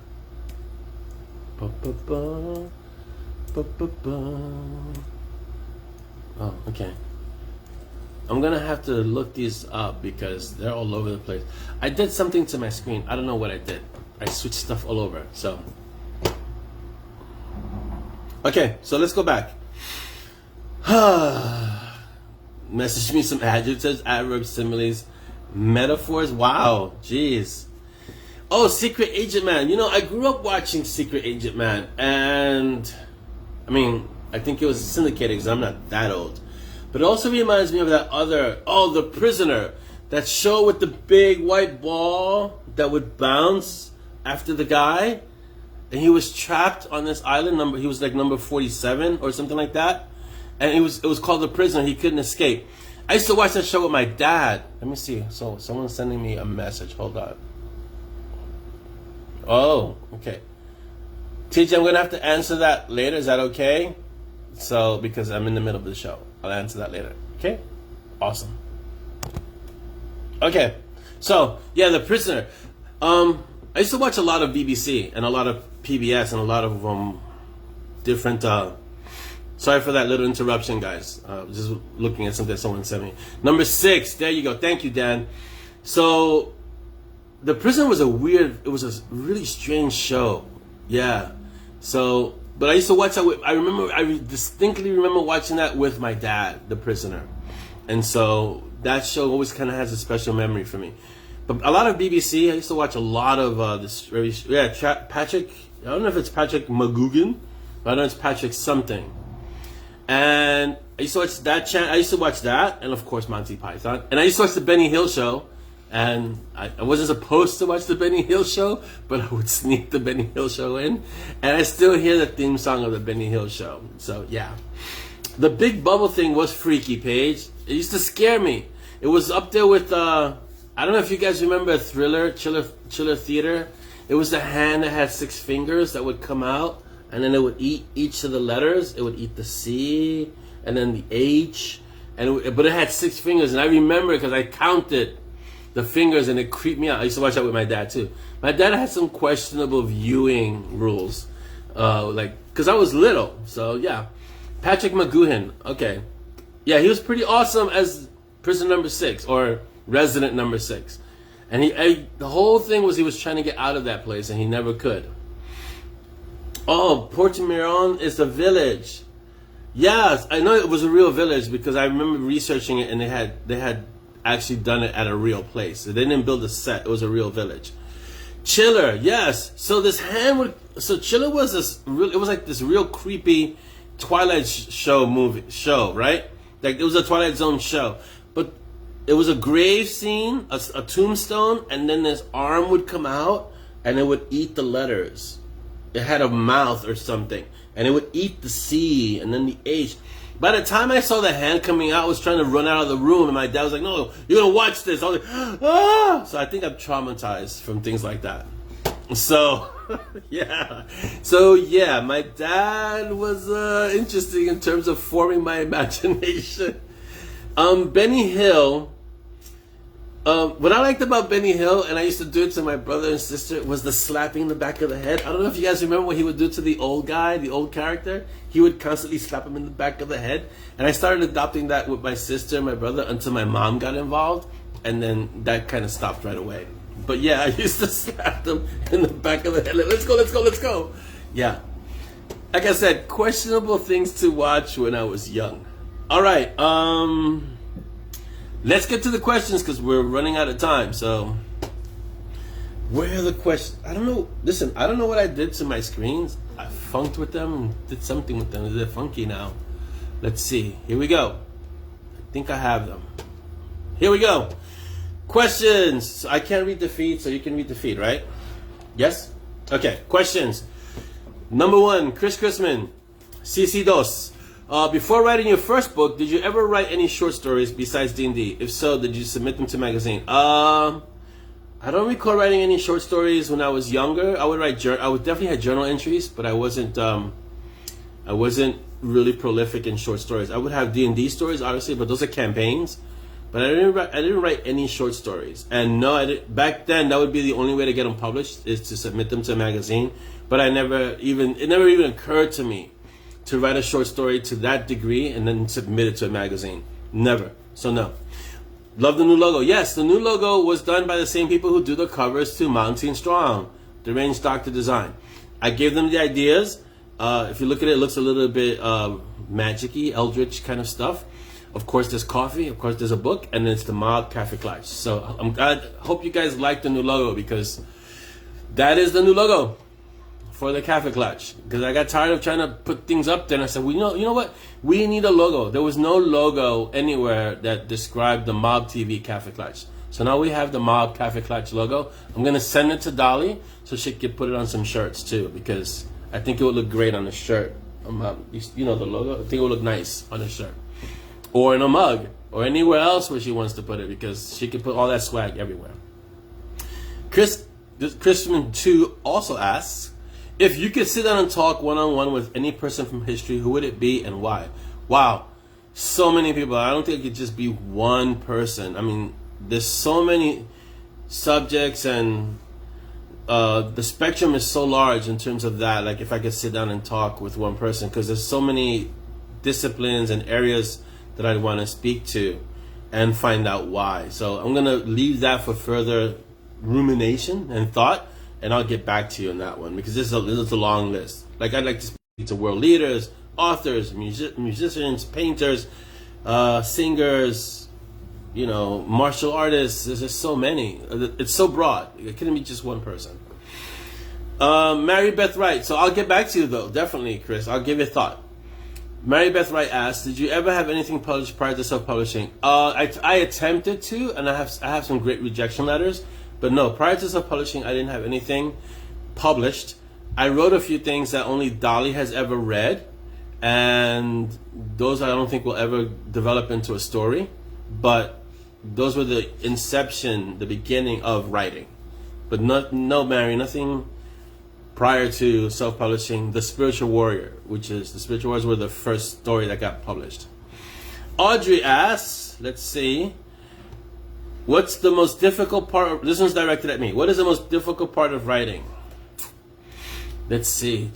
Oh, okay. I'm gonna have to look these up because they're all over the place. I did something to my screen. I don't know what I did. I switched stuff all over. So, okay. So let's go back. Message me some adjectives, adverbs, similes, metaphors. Wow. Jeez. Oh, Secret Agent Man. You know, I grew up watching Secret Agent Man, and I mean, I think it was syndicated because I'm not that old. But it also reminds me of that other, The Prisoner, that show with the big white ball that would bounce after the guy, and he was trapped on this island. He was like number 47 or something like that, and it was called The Prisoner. He couldn't escape. I used to watch that show with my dad. Let me see. So someone's sending me a message. Hold on. Oh, okay. TJ, I'm gonna have to answer that later. Is that okay? So because I'm in the middle of the show. I'll answer that later. Okay? Awesome. Okay. So, yeah, The Prisoner. I used to watch a lot of BBC and a lot of PBS and a lot of different... sorry for that little interruption, guys. Just looking at something someone sent me. Number 6. There you go. Thank you, Dan. So, The Prisoner was a really strange show. Yeah. So... But I used to watch that I distinctly remember watching that with my dad, The Prisoner. And so that show always kind of has a special memory for me. But a lot of BBC, I used to watch a lot of Patrick, I don't know if it's Patrick McGugan, but I know it's Patrick something. And I used to watch that channel, I used to watch that, and of course Monty Python. And I used to watch the Benny Hill Show. And I wasn't supposed to watch the Benny Hill Show, but I would sneak the Benny Hill Show in. And I still hear the theme song of the Benny Hill Show. So, yeah. The Big Bubble thing was freaky, Paige. It used to scare me. It was up there with, I don't know if you guys remember Chiller Theater. It was the hand that had 6 fingers that would come out. And then it would eat each of the letters. It would eat the C and then the H. But it had 6 fingers. And I remember because I counted the fingers, and it creeped me out. I used to watch that with my dad too. My dad had some questionable viewing rules, because I was little. So yeah, Patrick McGoohan. Okay, yeah, he was pretty awesome as prisoner number 6 or resident number 6, and the whole thing was he was trying to get out of that place and he never could. Oh, Portimão is the village. Yes, I know it was a real village because I remember researching it, and they had actually done it at a real place. They didn't build a set. It was a real village. Chiller, yes. So this hand Chiller was it was like this real creepy Twilight show, right? Like it was a Twilight Zone show. But it was a grave scene, a tombstone, and then this arm would come out and it would eat the letters. It had a mouth or something. and it would eat the C and then the H. By the time I saw the hand coming out, I was trying to run out of the room, and my dad was like, "No, you're gonna watch this." I was like, "Ah!" So I think I'm traumatized from things like that. So, yeah. So, yeah, my dad was interesting in terms of forming my imagination. Benny Hill. What I liked about Benny Hill, and I used to do it to my brother and sister, was the slapping in the back of the head. I don't know if you guys remember what he would do to the old guy, the old character. He would constantly slap him in the back of the head. And I started adopting that with my sister and my brother until my mom got involved. And then that kind of stopped right away. But yeah, I used to slap them in the back of the head. Like, let's go, let's go, let's go. Yeah. Like I said, questionable things to watch when I was young. All right. Let's get to the questions because we're running out of time. So, where are the questions? I don't know. Listen, I don't know what I did to my screens. I funked with them, did something with them. They're funky now. Let's see. Here we go. I think I have them. Here we go. Questions. So I can't read the feed, so you can read the feed, right? Yes? Okay. Questions. Number 1, Chris Chrisman. CC Dos. Before writing your first book, did you ever write any short stories besides D&D? If so, did you submit them to magazine? I don't recall writing any short stories when I was younger. I would definitely had journal entries, but I wasn't really prolific in short stories. I would have D&D stories, obviously, but those are campaigns. But I didn't write any short stories. And no, back then that would be the only way to get them published is to submit them to a magazine. But it never even occurred to me to write a short story to that degree and then submit it to a magazine. Never. So no. Love the new logo. Yes, the new logo was done by the same people who do the covers to Monty and Strong, Deranged Doctor Design. I gave them the ideas. If you look at it, it looks a little bit magic-y, eldritch kind of stuff. Of course, there's coffee. Of course, there's a book. And then it's the Mob Cafe Clutch. So I hope you guys like the new logo because that is the new logo for the Cafe Clutch. Because I got tired of trying to put things up there. And I said, well, you know what? We need a logo. There was no logo anywhere that described the Mob TV Cafe Clutch. So now we have the Mob Cafe Clutch logo. I'm going to send it to Dolly so she could put it on some shirts too. Because I think it would look great on a shirt. You know the logo? I think it would look nice on a shirt. Or in a mug, or anywhere else where she wants to put it, because she can put all that swag everywhere. Chrisman 2 also asks, if you could sit down and talk one-on-one with any person from history, who would it be and why? Wow, so many people. I don't think it could just be one person. I mean, there's so many subjects, and the spectrum is so large in terms of that. Like if I could sit down and talk with one person, because there's so many disciplines and areas that I'd want to speak to and find out why. So I'm going to leave that for further rumination and thought, and I'll get back to you on that one because this is a long list. Like I'd like to speak to world leaders, authors, musicians, painters, singers, martial artists. There's just so many. It's so broad. It couldn't be just one person. Mary Beth Wright. So I'll get back to you though. Definitely, Chris. I'll give you a thought. Mary Beth Wright asks, did you ever have anything published prior to self-publishing? I attempted to, and I have some great rejection letters. But no, prior to self-publishing, I didn't have anything published. I wrote a few things that only Dolly has ever read. And those I don't think will ever develop into a story. But those were the inception, the beginning of writing. But no, Mary, nothing prior to self-publishing. The Spiritual Warrior, The Spiritual Warriors were the first story that got published. Audrey asks, let's see, what's the most difficult part this one's directed at me. What is the most difficult part of writing? Let's see,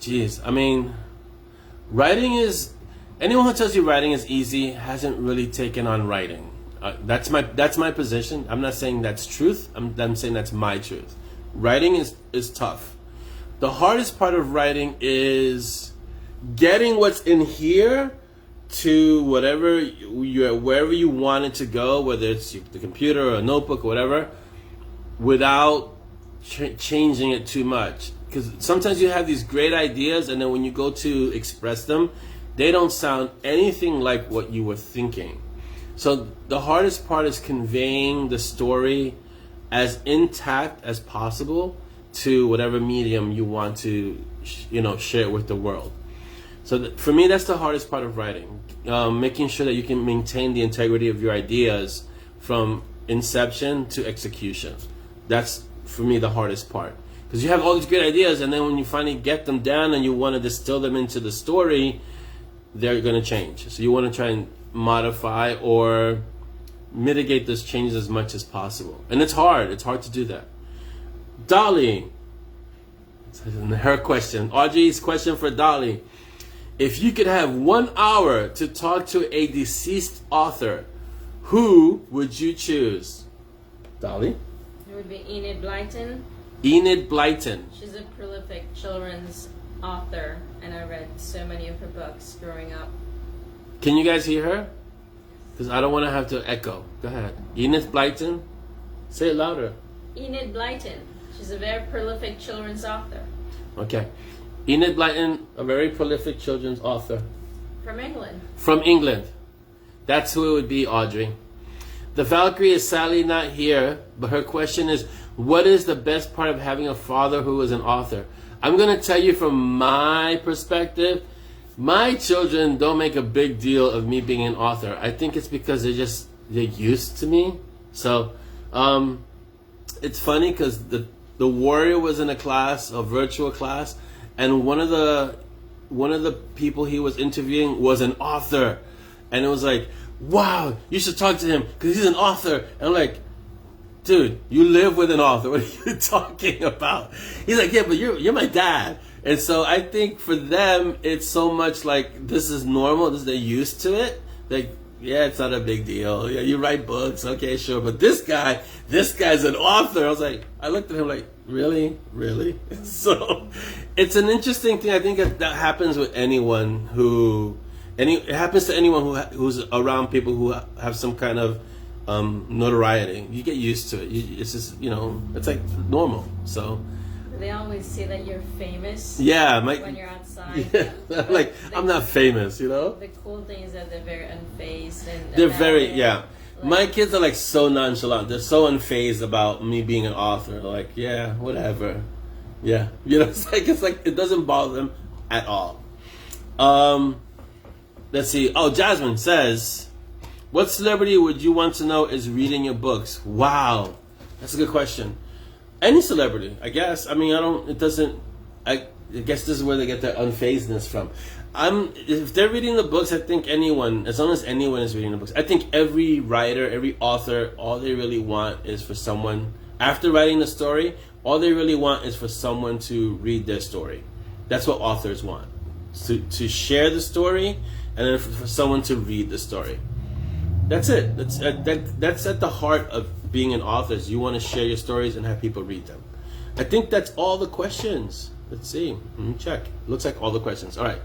I mean, writing is, anyone who tells you writing is easy hasn't really taken on writing. That's my position. I'm not saying that's truth. I'm saying that's my truth. Writing is tough. The hardest part of writing is getting what's in here to wherever you want it to go, whether it's the computer or a notebook or whatever, without changing it too much. Because sometimes you have these great ideas, and then when you go to express them, they don't sound anything like what you were thinking. So the hardest part is conveying the story as intact as possible to whatever medium you want to, share it with the world. So for me, that's the hardest part of writing. Making sure that you can maintain the integrity of your ideas from inception to execution. That's, for me, the hardest part. Because you have all these great ideas, and then when you finally get them down and you want to distill them into the story, they're going to change. So you want to try and modify or mitigate those changes as much as possible. And it's hard. It's hard to do that. Dolly. Her question. Audrey's question for Dolly. If you could have 1 hour to talk to a deceased author, who would you choose? Dolly? It would be Enid Blyton. Enid Blyton. She's a prolific children's author, and I read so many of her books growing up. Can you guys hear her? Because I don't want to have to echo. Go ahead. Enid Blyton? Say it louder. Enid Blyton. She's a very prolific children's author. Okay. Enid Blyton, a very prolific children's author. From England. From England. That's who it would be, Audrey. The Valkyrie is sadly not here, but her question is, what is the best part of having a father who is an author? I'm going to tell you from my perspective, my children don't make a big deal of me being an author. I think it's because they're used to me. So, it's funny because the Warrior was in a virtual class, and one of the people he was interviewing was an author, and it was like, wow, you should talk to him because he's an author. And I'm like, dude, you live with an author. What are you talking about? He's like, yeah, but you're my dad. And so I think for them, it's so much like this is normal. They're used to it. Like, yeah, it's not a big deal. Yeah, you write books, okay, sure. But this guy's an author. I looked at him like, really? So it's an interesting thing. I think that happens with anyone it happens to anyone who's around people who have some kind of notoriety. You get used to it. It's just, it's like normal. So They always say that you're famous. Yeah, when you're outside. Yeah, like I'm not famous, The cool thing is that they're very unfazed and they're very my kids are like so nonchalant. They're so unfazed about me being an author. They're like, yeah, whatever. Yeah, it's like it doesn't bother them at all. Let's see. Oh, Jasmine says, what celebrity would you want to know is reading your books? Wow, that's a good question. Any celebrity, I guess. I mean, I guess this is where they get their unfazedness from. If they're reading the books, I think anyone, as long as anyone is reading the books, I think every writer, every author, all they really want is for someone, after writing the story, all they really want is for someone to read their story. That's what authors want. To share the story, and then for someone to read the story. That's it. That's at the heart of being an author. Is you want to share your stories and have people read them. I think that's all the questions. Let's see. Check. Looks like all the questions. All right.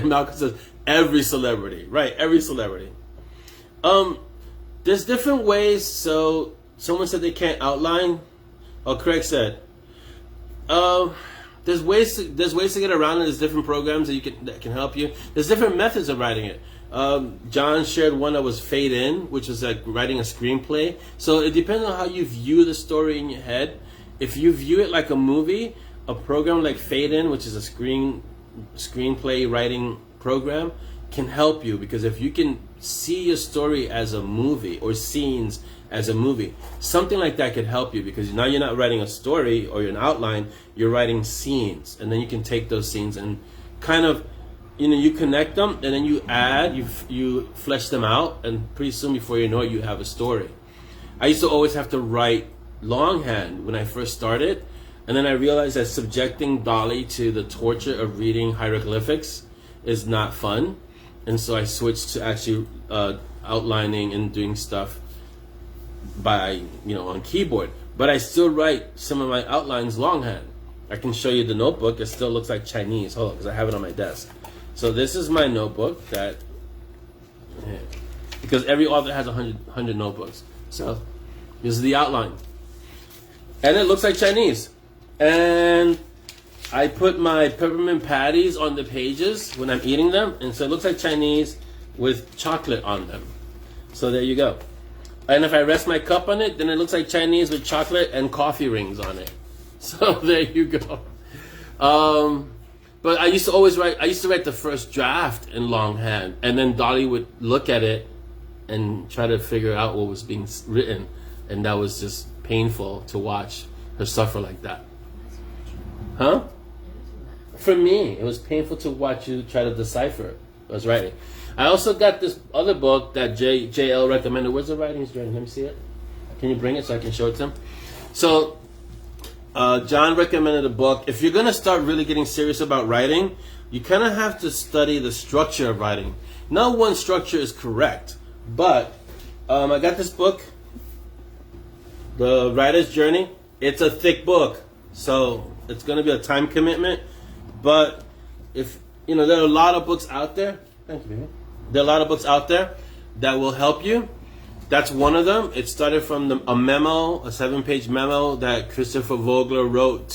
Malcolm says every celebrity. Right, every celebrity. There's different ways. So someone said they can't outline. Oh, Craig said. There's ways to get around it. There's different programs that can help you. There's different methods of writing it. John shared one that was fade in, which is like writing a screenplay. So it depends on how you view the story in your head. If you view it like a movie, a program like fade in, which is a screenplay writing program, can help you, because if you can see your story as a movie or scenes as a movie, something like that could help you, because now you're not writing a story or an outline, you're writing scenes, and then you can take those scenes and kind of, you connect them, and then you add, you flesh them out, and pretty soon before you know it, you have a story. I used to always have to write longhand when I first started, and then I realized that subjecting Dolly to the torture of reading hieroglyphics is not fun, and so I switched to actually outlining and doing stuff by on keyboard. But I still write some of my outlines longhand. I can show you the notebook. It still looks like Chinese. Hold on, because I have it on my desk. So this is my notebook because every author has 100 notebooks. So this is the outline, and it looks like Chinese. And I put my peppermint patties on the pages when I'm eating them, and so it looks like Chinese with chocolate on them. So there you go. And if I rest my cup on it, then it looks like Chinese with chocolate and coffee rings on it. So there you go. But I used to always write. I used to write the first draft in longhand, and then Dolly would look at it and try to figure out what was being written, and that was just painful to watch her suffer like that. Huh? For me, it was painful to watch you try to decipher what I was writing. I also got this other book that JL recommended. Where's the writing journey? Let me see it. Can you bring it so I can show it to him? So, John recommended a book. If you're going to start really getting serious about writing, you kind of have to study the structure of writing. No one structure is correct, but I got this book, The Writer's Journey. It's a thick book, so it's going to be a time commitment. But if you know, there are a lot of books out there. Thank you, baby. There are a lot of books out there that will help you. That's one of them. It started from a memo, a 7-page memo that Christopher Vogler wrote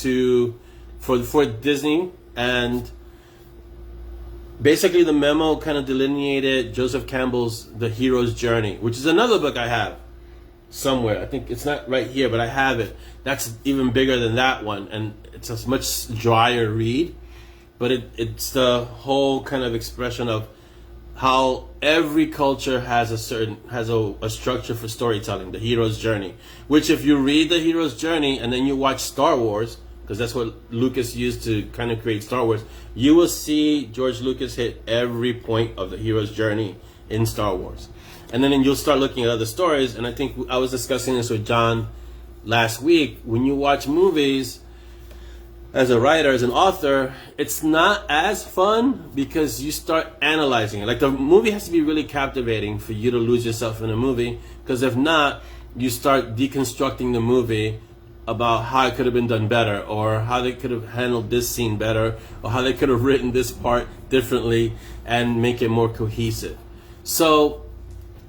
for Disney, and basically the memo kind of delineated Joseph Campbell's The Hero's Journey, which is another book I have somewhere. I think it's not right here, but I have it. That's even bigger than that one, and it's a much drier read, but it's the whole kind of expression of how every culture has a structure for storytelling, the hero's journey. Which, if you read the hero's journey and then you watch Star Wars, because that's what Lucas used to kind of create Star Wars, you will see George Lucas hit every point of the hero's journey in Star Wars. And then you'll start looking at other stories, and I think I was discussing this with John last week. When you watch movies, as a writer, as an author, it's not as fun because you start analyzing it. Like, the movie has to be really captivating for you to lose yourself in a movie, because if not, you start deconstructing the movie about how it could have been done better, or how they could have handled this scene better, or how they could have written this part differently and make it more cohesive. So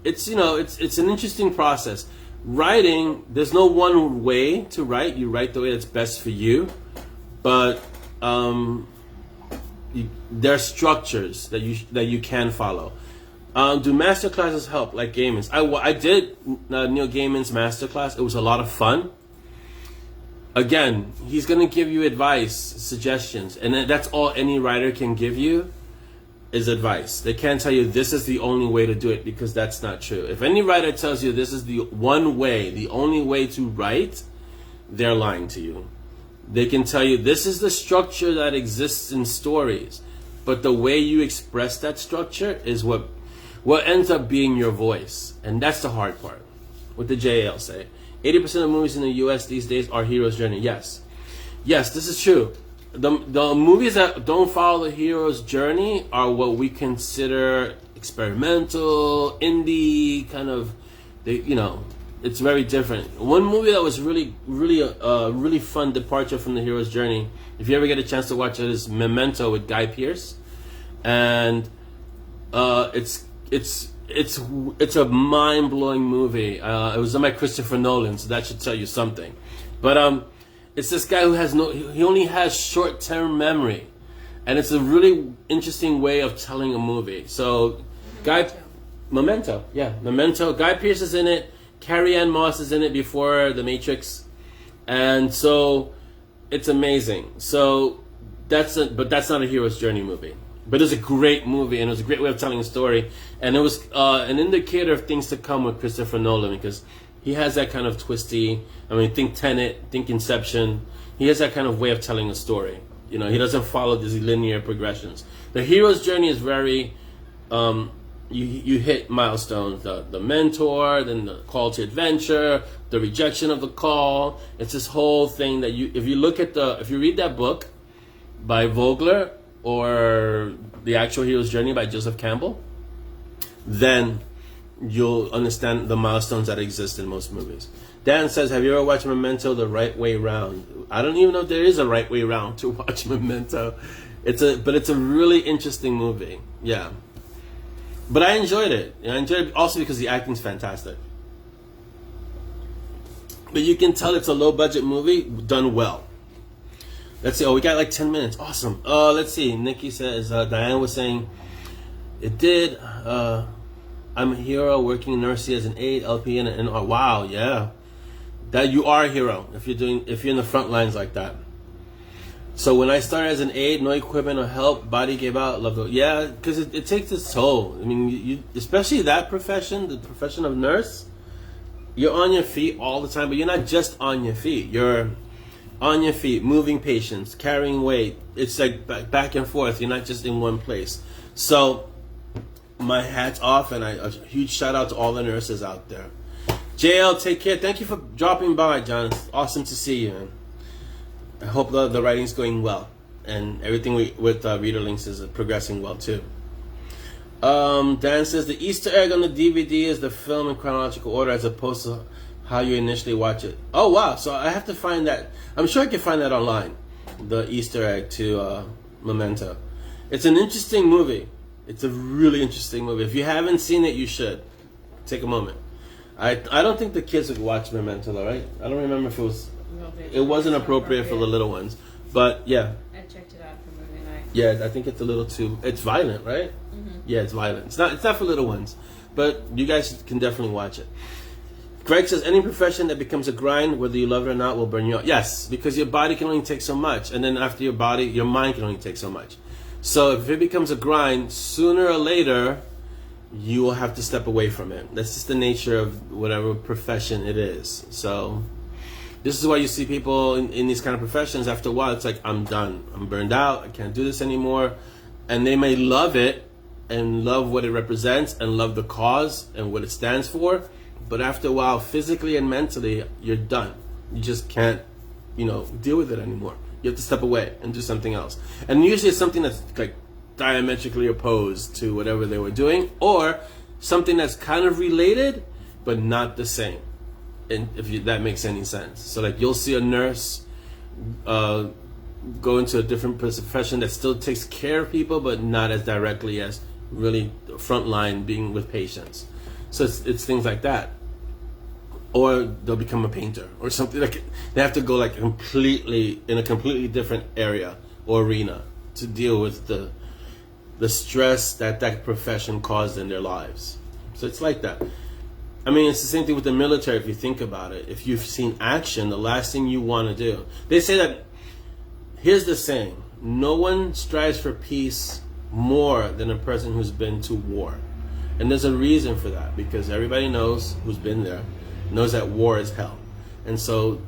it's, you know, it's an interesting process. Writing, there's no one way to write. You write the way that's best for you. But there are structures that you can follow. Do masterclasses help, like Gaiman's? I did Neil Gaiman's masterclass. It was a lot of fun. Again, he's going to give you advice, suggestions, and that's all any writer can give you is advice. They can't tell you this is the only way to do it, because that's not true. If any writer tells you this is the one way, the only way to write, they're lying to you. They can tell you this is the structure that exists in stories, but the way you express that structure is what ends up being your voice. And that's the hard part. What did JL say? 80% of movies in the US these days are hero's journey. Yes, this is true. The movies that don't follow the hero's journey are what we consider experimental, indie, kind of, it's very different. One movie that was really fun departure from the hero's journey, if you ever get a chance to watch it, is Memento with Guy Pearce, and it's a mind-blowing movie. It was done by Christopher Nolan, so that should tell you something. But it's this guy who he only has short-term memory, and it's a really interesting way of telling a movie. So Memento. Guy Pearce is in it. Carrie-Anne Moss is in it before The Matrix, and so it's amazing. So but that's not a hero's journey movie. But it's a great movie, and it was a great way of telling a story, and it was an indicator of things to come with Christopher Nolan, because he has that kind of twisty. I mean, think Tenet, think Inception. He has that kind of way of telling a story. He doesn't follow these linear progressions. The hero's journey is very. You hit milestones, the mentor, then the call to adventure, the rejection of the call. It's this whole thing that if you read that book by Vogler, or The Actual Hero's Journey by Joseph Campbell, then you'll understand the milestones that exist in most movies. Dan says, have you ever watched Memento the right way round? I don't even know if there is a right way round to watch Memento. But it's a really interesting movie. Yeah. But I enjoyed it. I enjoyed it also because the acting's fantastic. But you can tell it's a low-budget movie done well. Let's see. Oh, we got like 10 minutes. Awesome. Let's see. Nikki says, Diana was saying, it did. I'm a hero working in nursery as an aide, LPN, and wow, yeah. That you are a hero if you're in the front lines like that. So when I started as an aide, no equipment or help, body gave out, love the, yeah, because it takes its toll. I mean, you especially that profession, the profession of nurse, you're on your feet all the time, but you're not just on your feet. You're on your feet, moving patients, carrying weight. It's like back and forth. You're not just in one place. So my hat's off, and a huge shout out to all the nurses out there. JL, take care. Thank you for dropping by, John. It's awesome to see you, man. I hope the writing's going well, and everything with Reader Links is progressing well too. Dan says the Easter egg on the DVD is the film in chronological order as opposed to how you initially watch it. Oh wow! So I have to find that. I'm sure I can find that online. The Easter egg to Memento. It's an interesting movie. It's a really interesting movie. If you haven't seen it, you should take a moment. I don't think the kids would watch Memento though, right? I don't remember if it was. It wasn't appropriate for the little ones, but yeah. I checked it out for movie night. Yeah, I think it's a little too. It's violent, right? Mm-hmm. Yeah, it's violent. It's not for little ones, but you guys can definitely watch it. Greg says any profession that becomes a grind, whether you love it or not, will burn you out. Yes, because your body can only take so much, and then after your body, your mind can only take so much. So if it becomes a grind, sooner or later, you will have to step away from it. That's just the nature of whatever profession it is. So. This is why you see people in these kind of professions, after a while, it's like, I'm done. I'm burned out. I can't do this anymore. And they may love it and love what it represents and love the cause and what it stands for. But after a while, physically and mentally, you're done. You just can't, deal with it anymore. You have to step away and do something else. And usually it's something that's like diametrically opposed to whatever they were doing, or something that's kind of related, but not the same. And that makes any sense. So like you'll see a nurse go into a different profession that still takes care of people, but not as directly as really frontline being with patients. So it's things like that. Or they'll become a painter or something. Like they have to go like completely in a completely different area or arena to deal with the stress that profession caused in their lives. So it's like that. I mean, it's the same thing with the military if you think about it. If you've seen action, the last thing you want to do. They say that, here's the saying, no one strives for peace more than a person who's been to war. And there's a reason for that, because everybody knows, who's been there, knows that war is hell. And so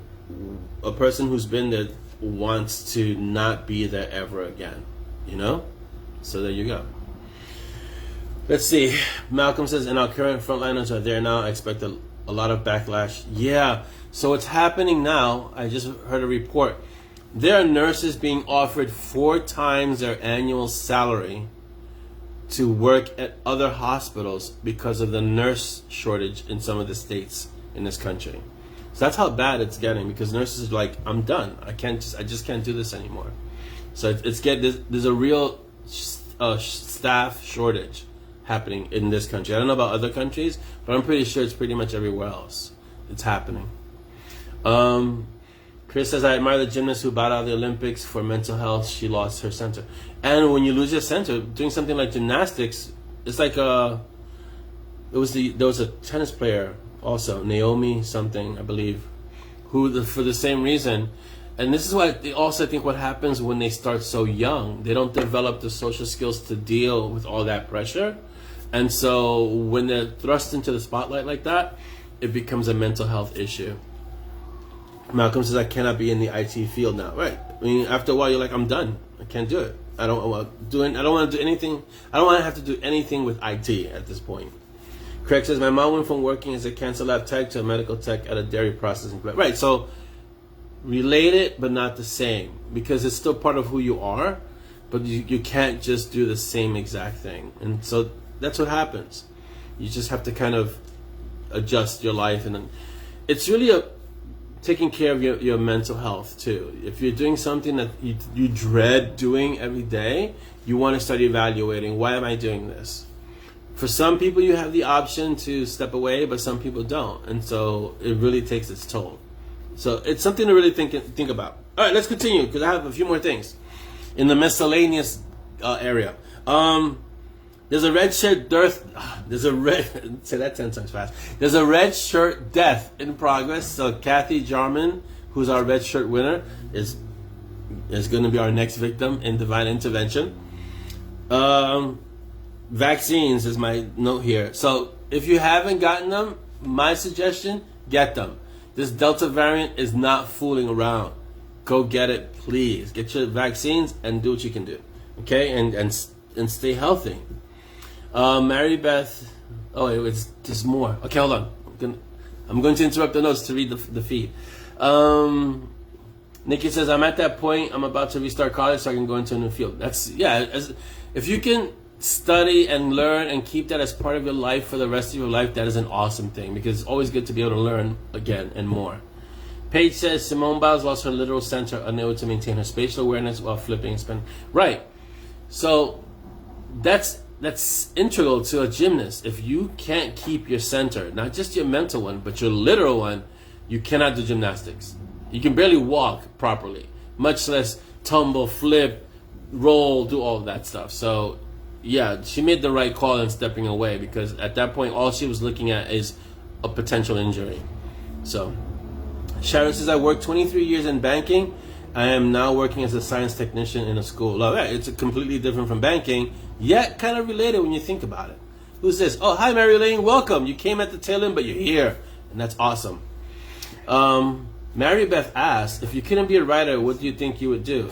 a person who's been there wants to not be there ever again, So there you go. Let's see. Malcolm says, and our current frontliners are there now. I expect a lot of backlash. Yeah. So what's happening now, I just heard a report. There are nurses being offered 4 times their annual salary to work at other hospitals because of the nurse shortage in some of the states in this country. So that's how bad it's getting, because nurses are like, I'm done. I just can't do this anymore. So there's a real staff shortage happening in this country. I don't know about other countries, but I'm pretty sure it's pretty much everywhere else. It's happening. Chris says, I admire the gymnast who bowed out of the Olympics for mental health. She lost her center. And when you lose your center, doing something like gymnastics, it's like there was a tennis player also, Naomi something, I believe, who for the same reason. And this is why I think what happens when they start so young, they don't develop the social skills to deal with all that pressure. And so when they're thrust into the spotlight like that, it becomes a mental health issue. Malcolm says, I cannot be in the IT field now. Right. I mean, after a while, you're like, I'm done. I can't do it. I don't want to do anything. I don't want to have to do anything with IT at this point. Craig says, my mom went from working as a cancer lab tech to a medical tech at a dairy processing plant. Right. So related, but not the same, because it's still part of who you are, but you can't just do the same exact thing. And so that's what happens. You just have to kind of adjust your life. And then it's really taking care of your mental health too. If you're doing something that you dread doing every day, you want to start evaluating, why am I doing this? For some people, you have the option to step away, but some people don't. And so it really takes its toll. So it's something to really think about. All right, let's continue, because I have a few more things in the miscellaneous area. There's a red shirt death. Say that 10 times fast. There's a red shirt death in progress. So Kathy Jarman, who's our red shirt winner, is is going to be our next victim in divine intervention. Vaccines is my note here. So if you haven't gotten them, my suggestion, get them. This Delta variant is not fooling around. Go get it, please. Get your vaccines and do what you can do. Okay? And stay healthy. Mary Beth. Oh, there's more. Okay, hold on. I'm going to interrupt the notes to read the feed. Nikki says, I'm at that point. I'm about to restart college so I can go into a new field. If you can study and learn and keep that as part of your life for the rest of your life, that is an awesome thing, because it's always good to be able to learn again and more. Paige says, Simone Biles lost her literal center, unable to maintain her spatial awareness while flipping and spinning. Right. So that's integral to a gymnast. If you can't keep your center, not just your mental one, but your literal one, you cannot do gymnastics. You can barely walk properly, much less tumble, flip, roll, do all of that stuff. So, yeah, she made the right call in stepping away, because at that point, all she was looking at is a potential injury. So, Sharon says, I worked 23 years in banking. I am now working as a science technician in a school. All right, it's completely different from banking, yet kind of related when you think about it. Who's this? Oh, hi, Mary Lane. Welcome. You came at the tail end, but you're here, and that's awesome. Mary Beth asked, if you couldn't be a writer, what do you think you would do?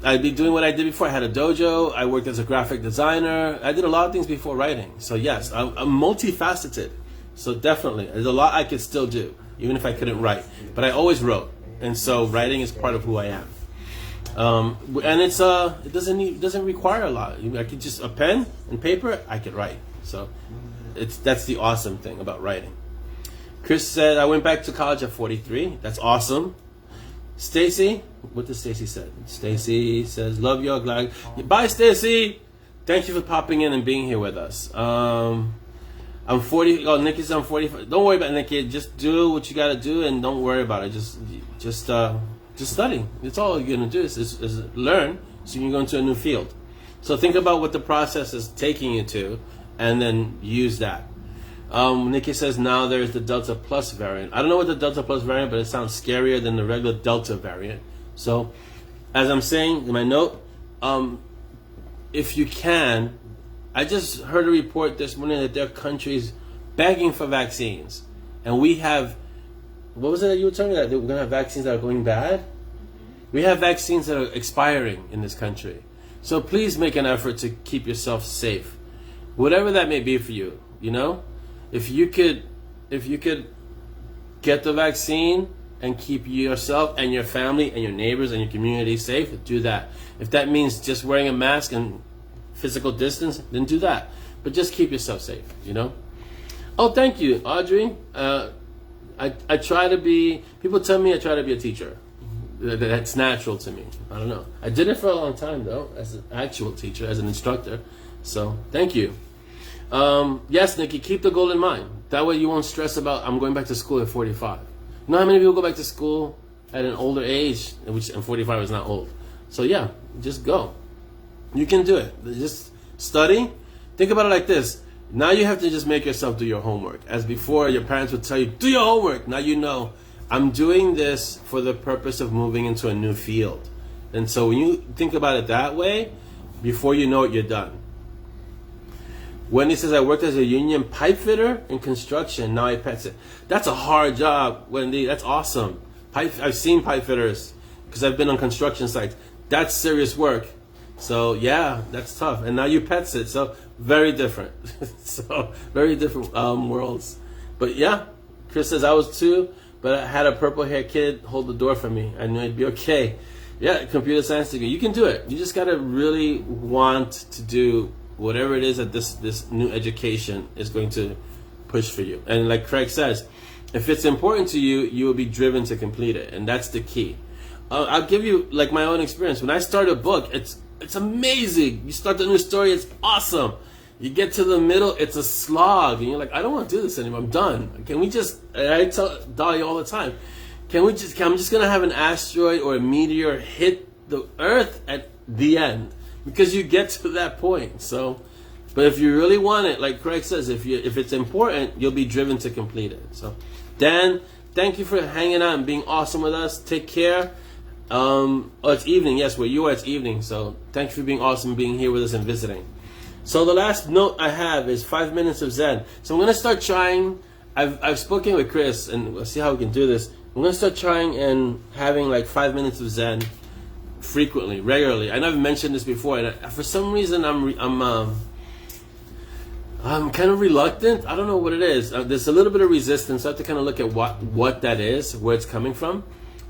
I'd be doing what I did before. I had a dojo. I worked as a graphic designer. I did a lot of things before writing. So yes, I'm multifaceted. So definitely, there's a lot I could still do, even if I couldn't write. But I always wrote, and so writing is part of who I am. And it doesn't require a lot. I could just a pen and paper. I could write. So that's the awesome thing about writing. Chris said, I went back to college at 43. That's awesome. Stacy, what does Stacy say? Stacy says, love you all, glad. Bye, Stacy. Thank you for popping in and being here with us. I'm 40. Oh, Nikki said I'm 45. Don't worry about it, Nikki. Just do what you got to do and don't worry about it. Just study. That's all you're going to do is learn, so you can go into a new field. So think about what the process is taking you to, and then use that. Nikki says now there's the Delta Plus variant. I don't know what the Delta Plus variant, but it sounds scarier than the regular Delta variant. So, as I'm saying in my note, if you can, I just heard a report this morning that there are countries begging for vaccines. And we have, what was it that you were telling me, that we're going to have vaccines that are going bad? We have vaccines that are expiring in this country. So please make an effort to keep yourself safe. Whatever that may be for you, you know? If you could get the vaccine and keep yourself and your family and your neighbors and your community safe, do that. If that means just wearing a mask and physical distance, then do that. But just keep yourself safe, you know? Oh, thank you, Audrey. I try to be, people tell me I try to be a teacher. That's natural to me. I don't know. I did it for a long time, though, as an actual teacher, as an instructor. So, thank you. Yes, Nikki, keep the goal in mind. That way you won't stress about, I'm going back to school at 45. You know how many people go back to school at an older age, and 45 is not old. So yeah, just go. You can do it. Just study. Think about it like this. Now you have to just make yourself do your homework. As before, your parents would tell you, do your homework. Now you know, I'm doing this for the purpose of moving into a new field. And so when you think about it that way, before you know it, you're done. Wendy says, I worked as a union pipe fitter in construction. Now I pets it. That's a hard job, Wendy. That's awesome. I've seen pipe fitters because I've been on construction sites. That's serious work. So, yeah, that's tough. And now you pets it. So, very different. So, very different worlds. But, yeah, Chris says, I was too, but I had a purple-haired kid hold the door for me. I knew it'd be okay. Yeah, computer science degree. You can do it. You just got to really want to do whatever it is that this new education is going to push for you. And like Craig says, if it's important to you, you will be driven to complete it. And that's the key. I'll give you like my own experience. When I start a book, it's amazing. You start the new story, it's awesome. You get to the middle, it's a slog. And you're like, I don't want to do this anymore. I'm done. Can we just, I tell Dolly all the time, I'm just going to have an asteroid or a meteor hit the Earth at the end. Because you get to that point. So, but if you really want it, like Craig says, if it's important, you'll be driven to complete it. So, Dan, thank you for hanging out and being awesome with us. Take care. Oh, it's evening. Yes, where you are, it's evening. So thank you for being awesome, being here with us and visiting. So the last note I have is 5 minutes of Zen. So I'm gonna start trying. I've spoken with Chris, and we'll see how we can do this. I'm gonna start trying and having like 5 minutes of Zen frequently, regularly. I never mentioned this before, and for some reason I'm kind of reluctant. I don't know what it is. There's a little bit of resistance. I have to kind of look at what that is, where it's coming from.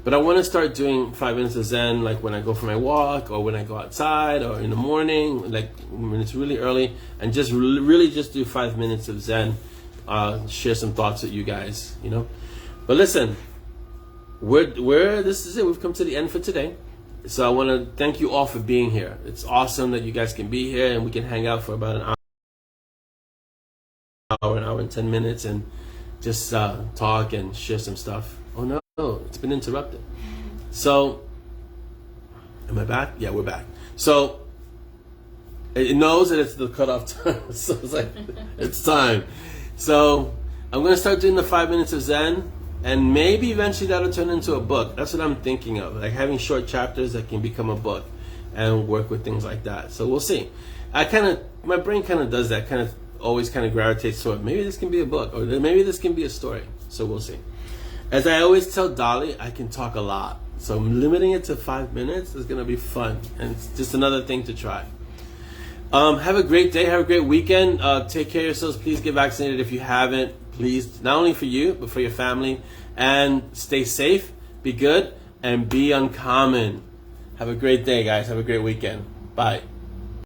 But I want to start doing 5 minutes of Zen, like when I go for my walk, or when I go outside, or in the morning, like when it's really early, and just really just do 5 minutes of Zen. Share some thoughts with you guys, you know. But listen, this is it. We've come to the end for today. So I want to thank you all for being here. It's awesome that you guys can be here and we can hang out for about an hour and 10 minutes and just talk and share some stuff. Oh no, it's been interrupted. So, am I back? Yeah, we're back. So, it knows that it's the cutoff time. So it's like, it's time. So, I'm going to start doing the 5 minutes of Zen. And maybe eventually that'll turn into a book. That's what I'm thinking of. Like having short chapters that can become a book and work with things like that. So we'll see. My brain kind of does that, kind of always kind of gravitates toward maybe this can be a book or maybe this can be a story. So we'll see. As I always tell Dolly, I can talk a lot. So limiting it to 5 minutes is going to be fun. And it's just another thing to try. Have a great day. Have a great weekend. Take care of yourselves. Please get vaccinated if you haven't. Please, not only for you, but for your family. And stay safe, be good, and be uncommon. Have a great day, guys. Have a great weekend. Bye.